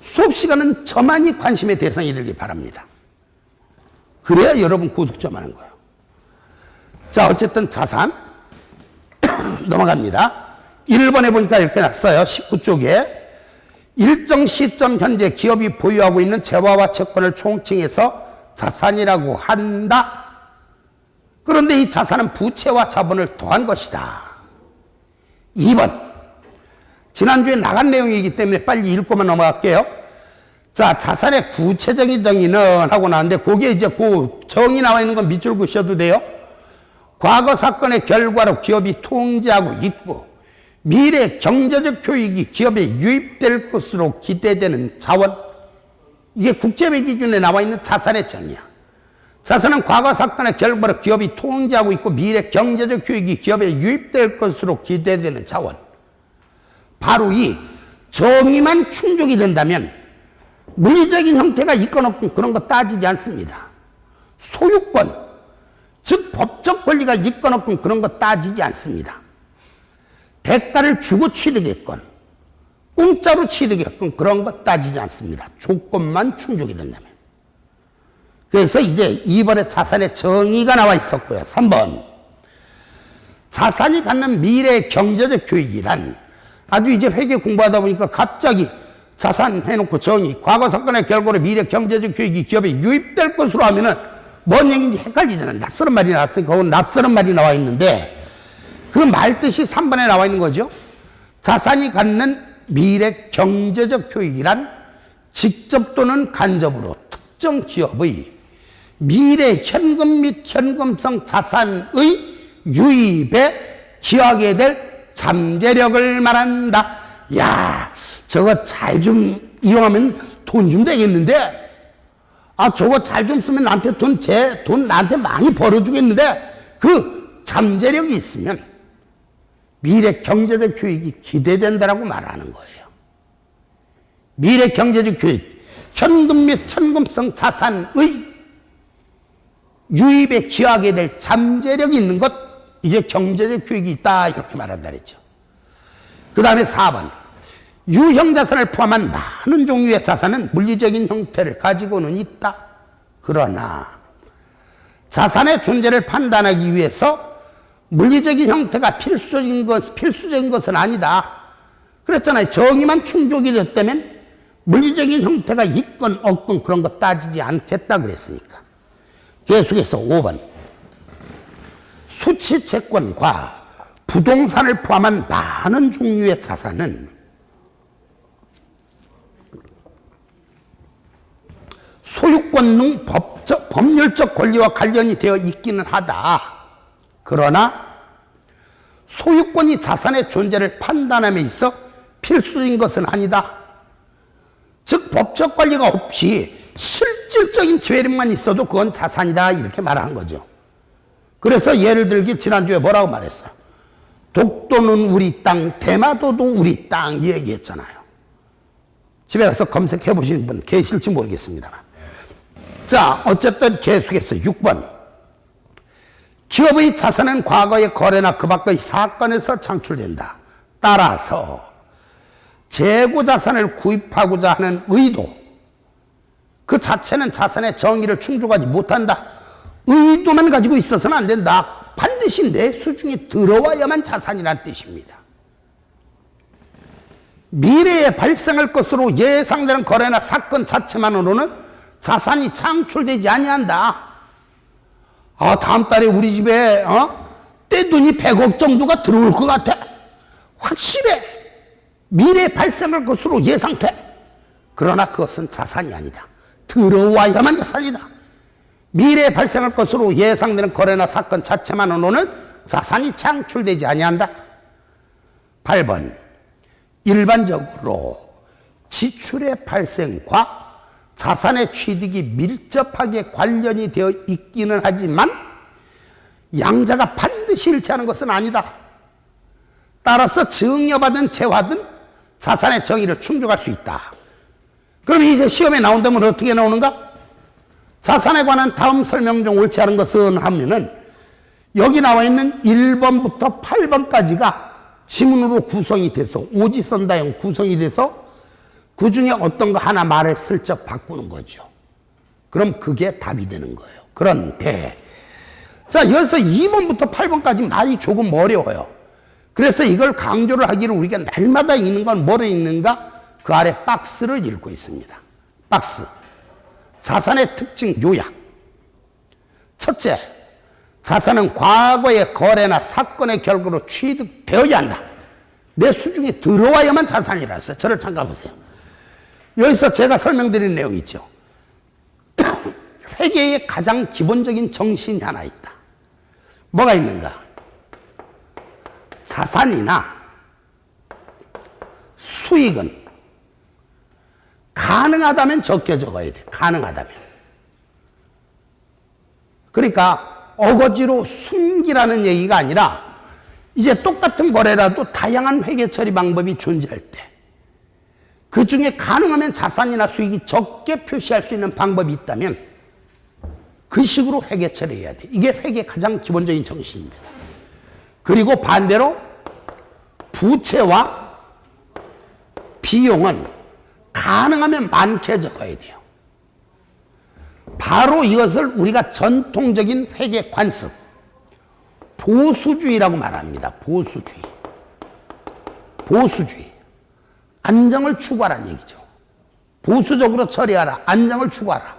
수업 시간은 저만이 관심의 대상이 되길 바랍니다. 그래야 여러분 고득 좀 하는 거예요. 자, 어쨌든 자산 넘어갑니다. 1번에 보니까 이렇게 났어요. 19쪽에 일정 시점 현재 기업이 보유하고 있는 재화와 채권을 총칭해서 자산이라고 한다. 그런데 이 자산은 부채와 자본을 더한 것이다. 2번. 지난주에 나간 내용이기 때문에 빨리 읽고만 넘어갈게요. 자, 자산의 구체적인 정의는 하고 나왔는데 거기에 이제 그 정의 나와 있는 건 밑줄 그으셔도 돼요. 과거 사건의 결과로 기업이 통제하고 있고 미래 경제적 효익이 기업에 유입될 것으로 기대되는 자원. 이게 국제회 기준에 나와 있는 자산의 정의야. 자산은 과거 사건의 결과로 기업이 통제하고 있고 미래 경제적 효익이 기업에 유입될 것으로 기대되는 자원. 바로 이 정의만 충족이 된다면 물리적인 형태가 있건 없건 그런 거 따지지 않습니다. 소유권, 즉 법적 권리가 있건 없건 그런 거 따지지 않습니다. 대가를 주고 취득했건 공짜로 취득했건 그런 거 따지지 않습니다. 조건만 충족이 된다면. 그래서 이제 2번에 자산의 정의가 나와 있었고요. 3번. 자산이 갖는 미래 경제적 효익이란 아주 이제 회계 공부하다 보니까 갑자기 자산 해놓고 정의, 과거 사건의 결과로 미래 경제적 효익이 기업에 유입될 것으로 하면은 뭔 얘기인지 헷갈리잖아요. 낯설은 말이 나왔으니까 그건 낯설은 말이 나와 있는데 그 말 뜻이 3번에 나와 있는 거죠. 자산이 갖는 미래 경제적 효익이란 직접 또는 간접으로 특정 기업의 미래 현금 및 현금성 자산의 유입에 기여하게 될 잠재력을 말한다. 야, 저거 잘 좀 이용하면 돈 좀 되겠는데? 아, 저거 잘 좀 쓰면 나한테 돈 나한테 많이 벌어주겠는데? 그 잠재력이 있으면 미래 경제적 효익이 기대된다라고 말하는 거예요. 미래 경제적 효익, 현금 및 현금성 자산의 유입에 기여하게 될 잠재력이 있는 것, 이게 경제적 효익이 있다 이렇게 말한다 그랬죠. 그 다음에 4번. 유형 자산을 포함한 많은 종류의 자산은 물리적인 형태를 가지고는 있다. 그러나 자산의 존재를 판단하기 위해서 물리적인 형태가 필수적인 것은 아니다. 그랬잖아요. 정의만 충족이 됐다면 물리적인 형태가 있건 없건 그런 거 따지지 않겠다 그랬으니까. 계속해서 5번. 수취 채권과 부동산을 포함한 많은 종류의 자산은 소유권 등 법률적 권리와 관련이 되어 있기는 하다. 그러나 소유권이 자산의 존재를 판단함에 있어 필수적인 것은 아니다. 즉 법적 관리가 없이 실질적인 지배력만 있어도 그건 자산이다 이렇게 말하는 거죠. 그래서 예를 들기 지난주에 뭐라고 말했어? 독도는 우리 땅, 대마도도 우리 땅 이 얘기했잖아요. 집에 가서 검색해 보시는 분 계실지 모르겠습니다만. 자, 어쨌든 계속해서 6번. 기업의 자산은 과거의 거래나 그 밖의 사건에서 창출된다. 따라서 재고 자산을 구입하고자 하는 의도, 그 자체는 자산의 정의를 충족하지 못한다. 의도만 가지고 있어서는 안 된다. 반드시 내 수중에 들어와야만 자산이란 뜻입니다. 미래에 발생할 것으로 예상되는 거래나 사건 자체만으로는 자산이 창출되지 아니한다. 아, 다음 달에 우리 집에 떼돈이 100억 정도가 들어올 것 같아. 확실해. 미래에 발생할 것으로 예상돼. 그러나 그것은 자산이 아니다. 들어와야만 자산이다. 미래에 발생할 것으로 예상되는 거래나 사건 자체만으로는 자산이 창출되지 아니한다. 8번. 일반적으로 지출의 발생과 자산의 취득이 밀접하게 관련이 되어 있기는 하지만 양자가 반드시 일치하는 것은 아니다. 따라서 증여받은 재화든 자산의 정의를 충족할 수 있다. 그럼 이제 시험에 나온다면 어떻게 나오는가? 자산에 관한 다음 설명 중 옳지 않은 것은 하면은 여기 나와 있는 1번부터 8번까지가 지문으로 구성이 돼서 오지선다형 구성이 돼서 그 중에 어떤 거 하나 말을 슬쩍 바꾸는 거죠. 그럼 그게 답이 되는 거예요. 그런데 자, 여기서 2번부터 8번까지 말이 조금 어려워요. 그래서 이걸 강조를 하기를 우리가 날마다 읽는 건 뭐를 읽는가? 그 아래 박스를 읽고 있습니다. 박스. 자산의 특징 요약. 첫째, 자산은 과거의 거래나 사건의 결과로 취득되어야 한다. 내 수중에 들어와야만 자산이라 했어요. 저를 잠깐 보세요. 여기서 제가 설명드린 내용이 있죠. 회계의 가장 기본적인 정신이 하나 있다. 뭐가 있는가? 자산이나 수익은 가능하다면 적게 적어야 돼. 가능하다면. 그러니까 어거지로 숨기라는 얘기가 아니라 이제 똑같은 거래라도 다양한 회계 처리 방법이 존재할 때 그 중에 가능하면 자산이나 수익이 적게 표시할 수 있는 방법이 있다면 그 식으로 회계 처리해야 돼. 이게 회계의 가장 기본적인 정신입니다. 그리고 반대로 부채와 비용은 가능하면 많게 적어야 돼요. 바로 이것을 우리가 전통적인 회계 관습, 보수주의라고 말합니다. 보수주의. 보수주의. 안정을 추구하라는 얘기죠. 보수적으로 처리하라. 안정을 추구하라.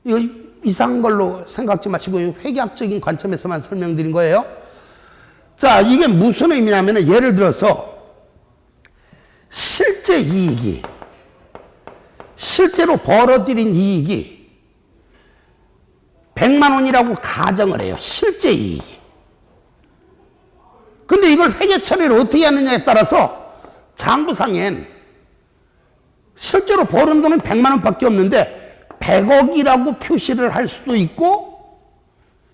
이거 이상한 걸로 생각지 마시고 회계학적인 관점에서만 설명드린 거예요. 자, 이게 무슨 의미냐면 예를 들어서 실제 이익이 실제로 벌어들인 이익이 100만 원이라고 가정을 해요. 실제 이익이. 근데 이걸 회계 처리를 어떻게 하느냐에 따라서 장부상엔 실제로 벌은 돈은 100만 원밖에 없는데 100억이라고 표시를 할 수도 있고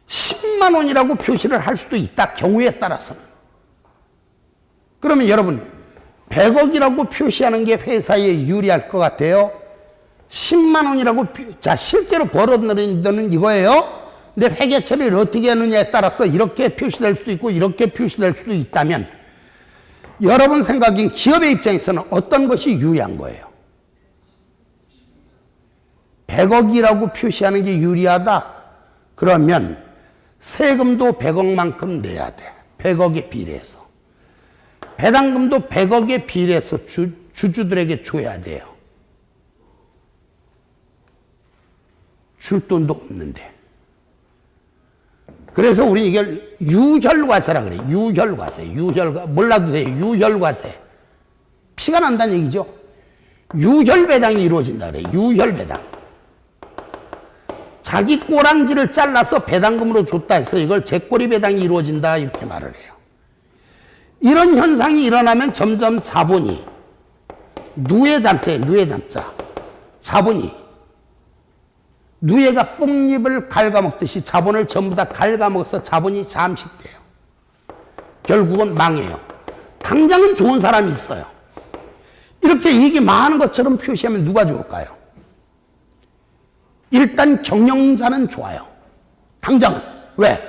10만 원이라고 표시를 할 수도 있다. 경우에 따라서는. 그러면 여러분 100억이라고 표시하는 게 회사에 유리할 것 같아요? 10만 원이라고 자 실제로 벌어들인 돈은 이거예요. 근데 회계 처리를 어떻게 하느냐에 따라서 이렇게 표시될 수도 있고 이렇게 표시될 수도 있다면 여러분 생각인 기업의 입장에서는 어떤 것이 유리한 거예요? 100억이라고 표시하는 게 유리하다? 그러면 세금도 100억만큼 내야 돼. 100억에 비례해서. 배당금도 100억에 비례해서 주주들에게 줘야 돼요. 줄 돈도 없는데. 그래서 우리 이걸 유혈과세라 그래요. 유혈과세. 몰라도 돼요. 유혈과세. 피가 난다는 얘기죠. 유혈배당이 이루어진다 그래요. 유혈배당. 자기 꼬랑지를 잘라서 배당금으로 줬다 해서 이걸 제꼬리 배당이 이루어진다 이렇게 말을 해요. 이런 현상이 일어나면 점점 자본이 누에 잠자예요. 누에 잠자. 자본이 누에가 뽕잎을 갉아먹듯이 자본을 전부 다 갉아먹어서 자본이 잠식돼요. 결국은 망해요. 당장은 좋은 사람이 있어요. 이렇게 이익이 많은 것처럼 표시하면 누가 좋을까요? 일단 경영자는 좋아요. 당장은. 왜?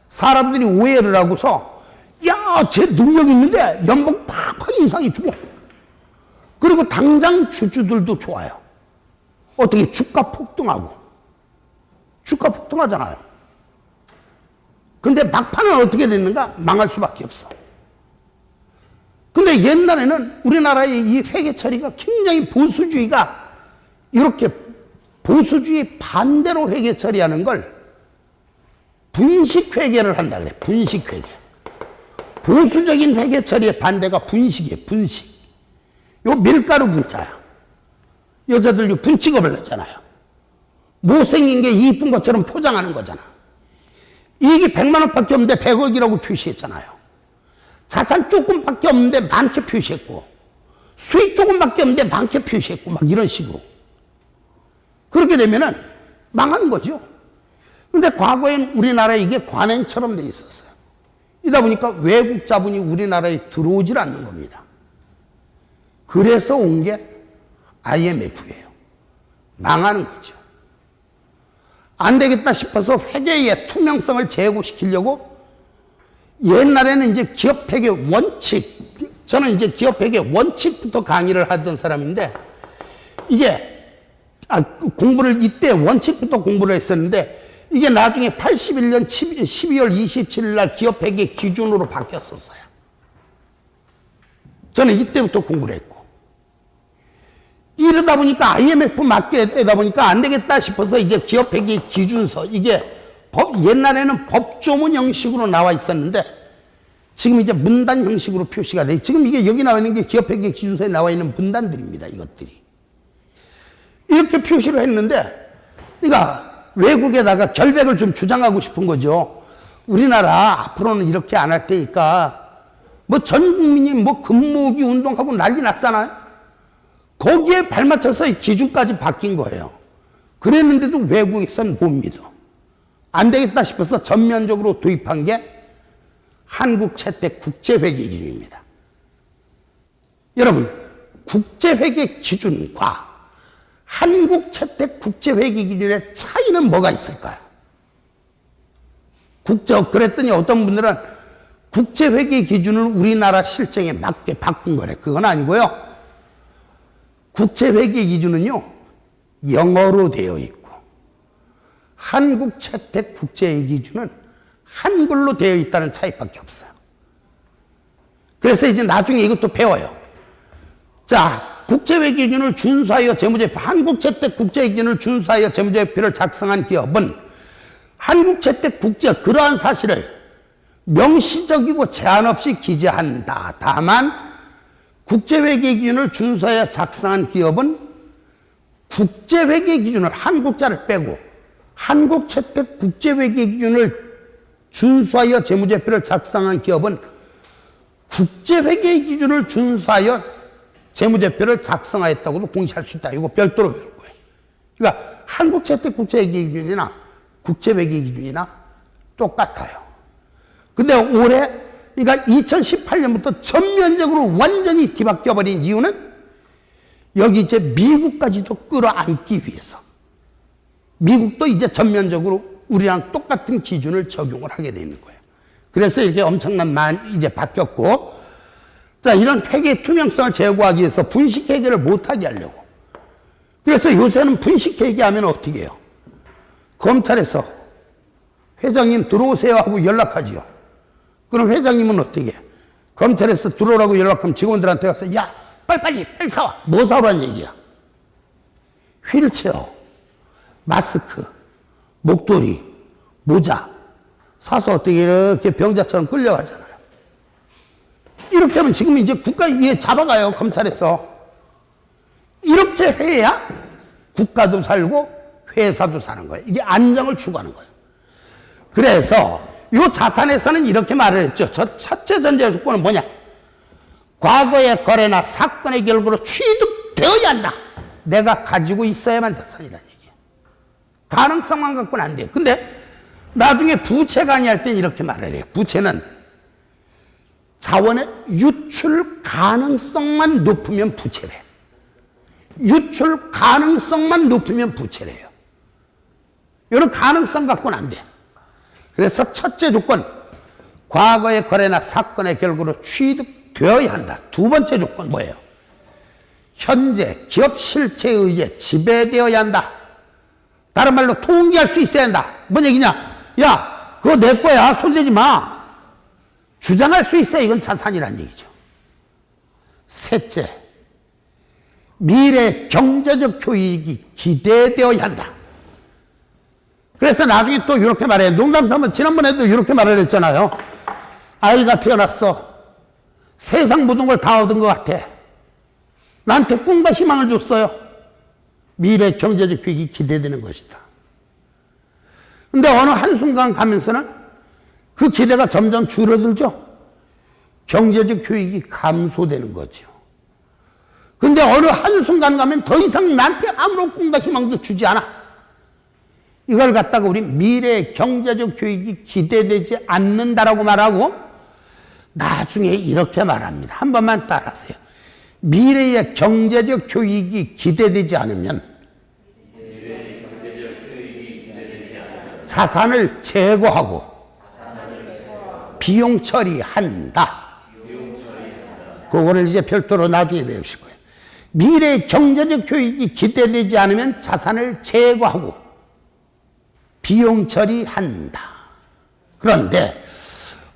사람들이 오해를 하고서 야, 쟤 능력 있는데 연봉 팍팍 인상이 주고 그리고 당장 주주들도 좋아요. 어떻게 주가 폭등하고 주가 폭등하잖아요. 근데 막판은 어떻게 됐는가? 망할 수밖에 없어. 근데 옛날에는 우리나라의 이 회계 처리가 굉장히 보수주의가 이렇게 보수주의 반대로 회계 처리하는 걸 분식 회계를 한다 그래. 분식 회계. 보수적인 회계 처리의 반대가 분식이에요. 분식. 요 밀가루 분자야. 여자들 요 분식업을 했잖아요. 못생긴 게 이쁜 것처럼 포장하는 거잖아. 이익이 100만 원밖에 없는데 100억이라고 표시했잖아요. 자산 조금밖에 없는데 많게 표시했고 수익 조금밖에 없는데 많게 표시했고 막 이런 식으로. 그렇게 되면은 망하는 거죠. 근데 과거엔 우리나라에 이게 관행처럼 돼 있었어요. 이다 보니까 외국 자본이 우리나라에 들어오질 않는 겁니다. 그래서 온 게 IMF예요. 망하는 거죠. 안 되겠다 싶어서 회계의 투명성을 제고시키려고 옛날에는 이제 기업회계 원칙, 저는 이제 기업회계 원칙부터 강의를 하던 사람인데 이게 공부를 이때 원칙부터 공부를 했었는데 이게 나중에 81년 12월 27일 날 기업회계 기준으로 바뀌었었어요. 저는 이때부터 공부를 했고 이러다 보니까 IMF 맞게 되다 보니까 안 되겠다 싶어서 이제 기업회계 기준서 이게 옛날에는 법조문 형식으로 나와 있었는데 지금 이제 문단 형식으로 표시가 돼. 지금 이게 여기 나와 있는 게 기업회계 기준서에 나와 있는 문단들입니다. 이것들이. 이렇게 표시를 했는데, 그러니까 외국에다가 결백을 좀 주장하고 싶은 거죠. 우리나라 앞으로는 이렇게 안 할 테니까, 뭐 전 국민이 뭐 금모으기 운동하고 난리 났잖아요. 거기에 발맞춰서 이 기준까지 바뀐 거예요. 그랬는데도 외국에선 못 믿어. 안 되겠다 싶어서 전면적으로 도입한 게 한국채택 국제회계 기준입니다. 여러분, 국제회계 기준과 한국채택 국제회계 기준의 차이는 뭐가 있을까요? 그랬더니 어떤 분들은 국제회계 기준을 우리나라 실정에 맞게 바꾼 거래. 그건 아니고요. 국제회계 기준은요, 영어로 되어 있고, 한국채택 국제회계 기준은 한글로 되어 있다는 차이밖에 없어요. 그래서 이제 나중에 이것도 배워요. 자, 국제회계 기준을 준수하여 재무제표, 한국채택 국제회계 기준을 준수하여 재무제표를 작성한 기업은 한국채택 그러한 사실을 명시적이고 제한 없이 기재한다. 다만 국제회계 기준을 준수하여 작성한 기업은 국제회계 기준을 한국자를 빼고 한국채택 국제회계 기준을 준수하여 재무제표를 작성한 기업은 국제회계 기준을 준수하여 재무제표를 작성하였다고도 공시할 수 있다. 이거 별도로 배울 거예요. 그러니까 한국채택 국제회계 기준이나 국제회계 기준이나 똑같아요. 근데 올해, 그러니까 2018년부터 전면적으로 완전히 뒤바뀌어버린 이유는 여기 이제 미국까지도 끌어안기 위해서. 미국도 이제 전면적으로 우리랑 똑같은 기준을 적용을 하게 되는 거예요. 그래서 이렇게 엄청난 이제 바뀌었고, 자, 이런 회계 투명성을 제고하기 위해서 분식회계를 못하게 하려고. 그래서 요새는 분식회계하면 어떻게 해요? 검찰에서 회장님 들어오세요 하고 연락하지요. 그럼 회장님은 어떻게 해? 검찰에서 들어오라고 연락하면 직원들한테 가서 야, 빨리 사와. 뭐 사오란 얘기야? 휠체어, 마스크, 목도리, 모자 사서 어떻게 이렇게 병자처럼 끌려가잖아요. 이렇게 하면 지금 이제 국가에 잡아가요, 검찰에서. 이렇게 해야 국가도 살고 회사도 사는 거예요. 이게 안정을 추구하는 거예요. 그래서 이 자산에서는 이렇게 말을 했죠. 저 첫째 전제 조건은 뭐냐? 과거의 거래나 사건의 결과로 취득되어야 한다. 내가 가지고 있어야만 자산이라는 얘기예요. 가능성만 갖고는 안 돼요. 근데 나중에 부채 강의할 땐 이렇게 말을 해요. 부채는 자원의 유출 가능성만 높으면 부채래. 유출 가능성만 높으면 부채래요. 이런 가능성 갖고는 안 돼. 그래서 첫째 조건, 과거의 거래나 사건의 결과로 취득되어야 한다. 두 번째 조건 뭐예요? 현재 기업 실체에 의해 지배되어야 한다. 다른 말로 통기할 수 있어야 한다. 뭔 얘기냐? 야, 그거 내 거야. 손대지 마. 주장할 수 있어야 이건 자산이란 얘기죠. 셋째, 미래 경제적 효익이 기대되어야 한다. 그래서 나중에 또 이렇게 말해요. 농담삼아 지난번에도 이렇게 말을 했잖아요. 아이가 태어났어. 세상 모든 걸 다 얻은 것 같아. 나한테 꿈과 희망을 줬어요. 미래 경제적 효익이 기대되는 것이다. 근데 어느 한순간 가면서는 그 기대가 점점 줄어들죠. 경제적 효익이 감소되는 거죠. 근데 어느 한순간 가면 더 이상 나한테 아무런 꿈과 희망도 주지 않아. 이걸 갖다가 우리 미래 경제적 효익이 기대되지 않는다라고 말하고 나중에 이렇게 말합니다. 한 번만 따라하세요. 미래의 경제적 효익이 기대되지 않으면 자산을 제거하고 비용 처리한다. 그거를 이제 별도로 나중에 배우실 거예요. 미래 경제적 효익이 기대되지 않으면 자산을 제거하고 비용 처리한다. 그런데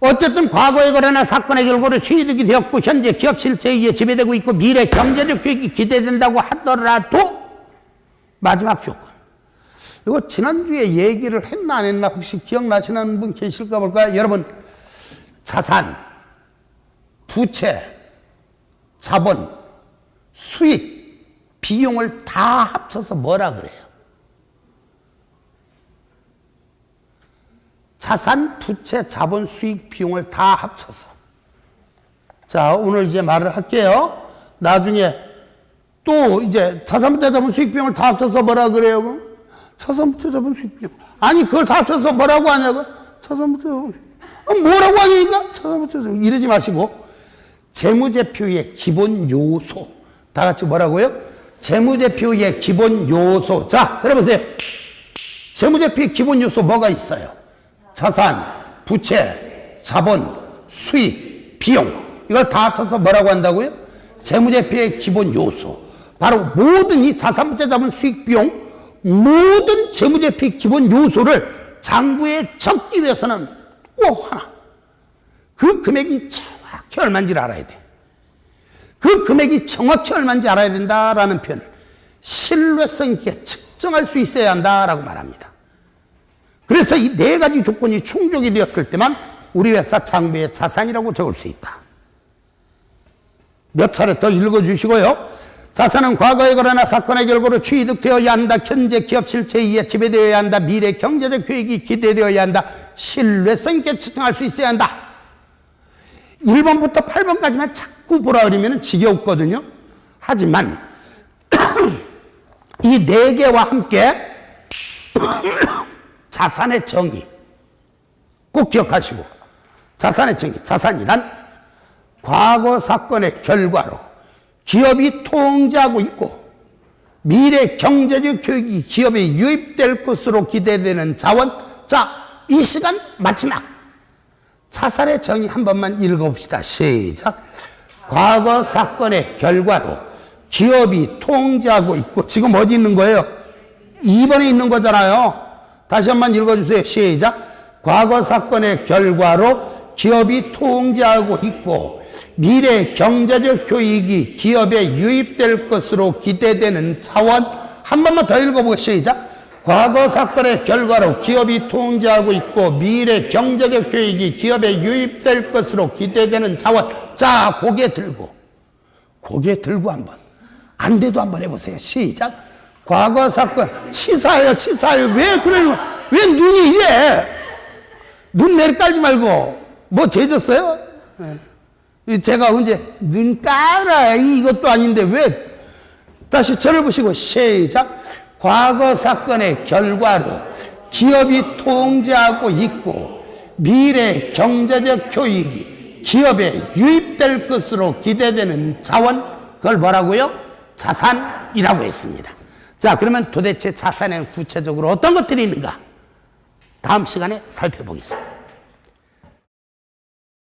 어쨌든 과거의 거래나 사건의 결과로 취득이 되었고 현재 기업 실체에 의해 지배되고 있고 미래 경제적 효익이 기대된다고 하더라도 마지막 조건. 이거 지난주에 얘기를 했나 안 했나 혹시 기억나시는 분 계실까 볼까요? 여러분, 자산, 부채, 자본, 수익, 비용을 다 합쳐서 뭐라 그래요? 자산, 부채, 자본, 수익, 비용을 다 합쳐서. 자, 오늘 이제 말을 할게요. 나중에 또 이제 자산, 부채, 자본, 수익, 비용을 다 합쳐서 뭐라 그래요? 자산, 부채, 자본, 수익, 비용. 아니, 그걸 다 합쳐서 뭐라고 하냐고? 자산, 부채, 자본, 수익. 뭐라고 하니까? 자산, 부채, 자본, 이러지 마시고. 재무제표의 기본 요소. 다 같이 뭐라고요? 재무제표의 기본 요소. 자, 들어보세요. 재무제표의 기본 요소 뭐가 있어요? 자산, 부채, 자본, 수익, 비용. 이걸 다 합쳐서 뭐라고 한다고요? 재무제표의 기본 요소. 바로 모든 이 자산, 부채, 자본, 수익, 비용, 모든 재무제표의 기본 요소를 장부에 적기 위해서는 꼭 하나. 그 금액이 정확히 얼마인지를 알아야 돼. 그 금액이 정확히 얼마인지 알아야 된다라는 표현을 신뢰성 있게 측정할 수 있어야 한다라고 말합니다. 그래서 이 네 가지 조건이 충족이 되었을 때만 우리 회사 장부에 자산이라고 적을 수 있다. 몇 차례 더 읽어주시고요. 자산은 과거의 거래나 사건의 결과로 취득되어야 한다. 현재 기업 실체에 의해 지배되어야 한다. 미래 경제적 효익이 기대되어야 한다. 신뢰성 있게 측정할 수 있어야 한다. 1번부터 8번까지만 자꾸 보라 그러면 지겹거든요. 하지만 이 네 개와 함께 자산의 정의 꼭 기억하시고, 자산의 정의, 자산이란 과거 사건의 결과로 기업이 통제하고 있고 미래 경제적 효익이 기업에 유입될 것으로 기대되는 자원. 자, 이 시간 마지막 자산의 정의 한 번만 읽어봅시다. 시작. 과거 사건의 결과로 기업이 통제하고 있고, 지금 어디 있는 거예요? 2번에 있는 거잖아요. 다시 한번 읽어주세요. 시작. 과거 사건의 결과로 기업이 통제하고 있고 미래 경제적 효익이 기업에 유입될 것으로 기대되는 자원. 한 번만 더 읽어보고 시작. 과거 사건의 결과로 기업이 통제하고 있고 미래 경제적 효익이 기업에 유입될 것으로 기대되는 자원. 자, 고개 들고 한번, 안 돼도 한번 해보세요. 시작. 과거 사건. 치사해요. 왜 그래요? 왜 눈이 이래? 눈 내리깔지 말고. 뭐 죄졌어요? 제가 언제 눈 깔아 이것도 아닌데 왜? 다시 저를 보시고 시작. 과거 사건의 결과로 기업이 통제하고 있고 미래 경제적 효익이 기업에 유입될 것으로 기대되는 자원. 그걸 뭐라고요? 자산이라고 했습니다. 자, 그러면 도대체 자산에는 구체적으로 어떤 것들이 있는가? 다음 시간에 살펴보겠습니다.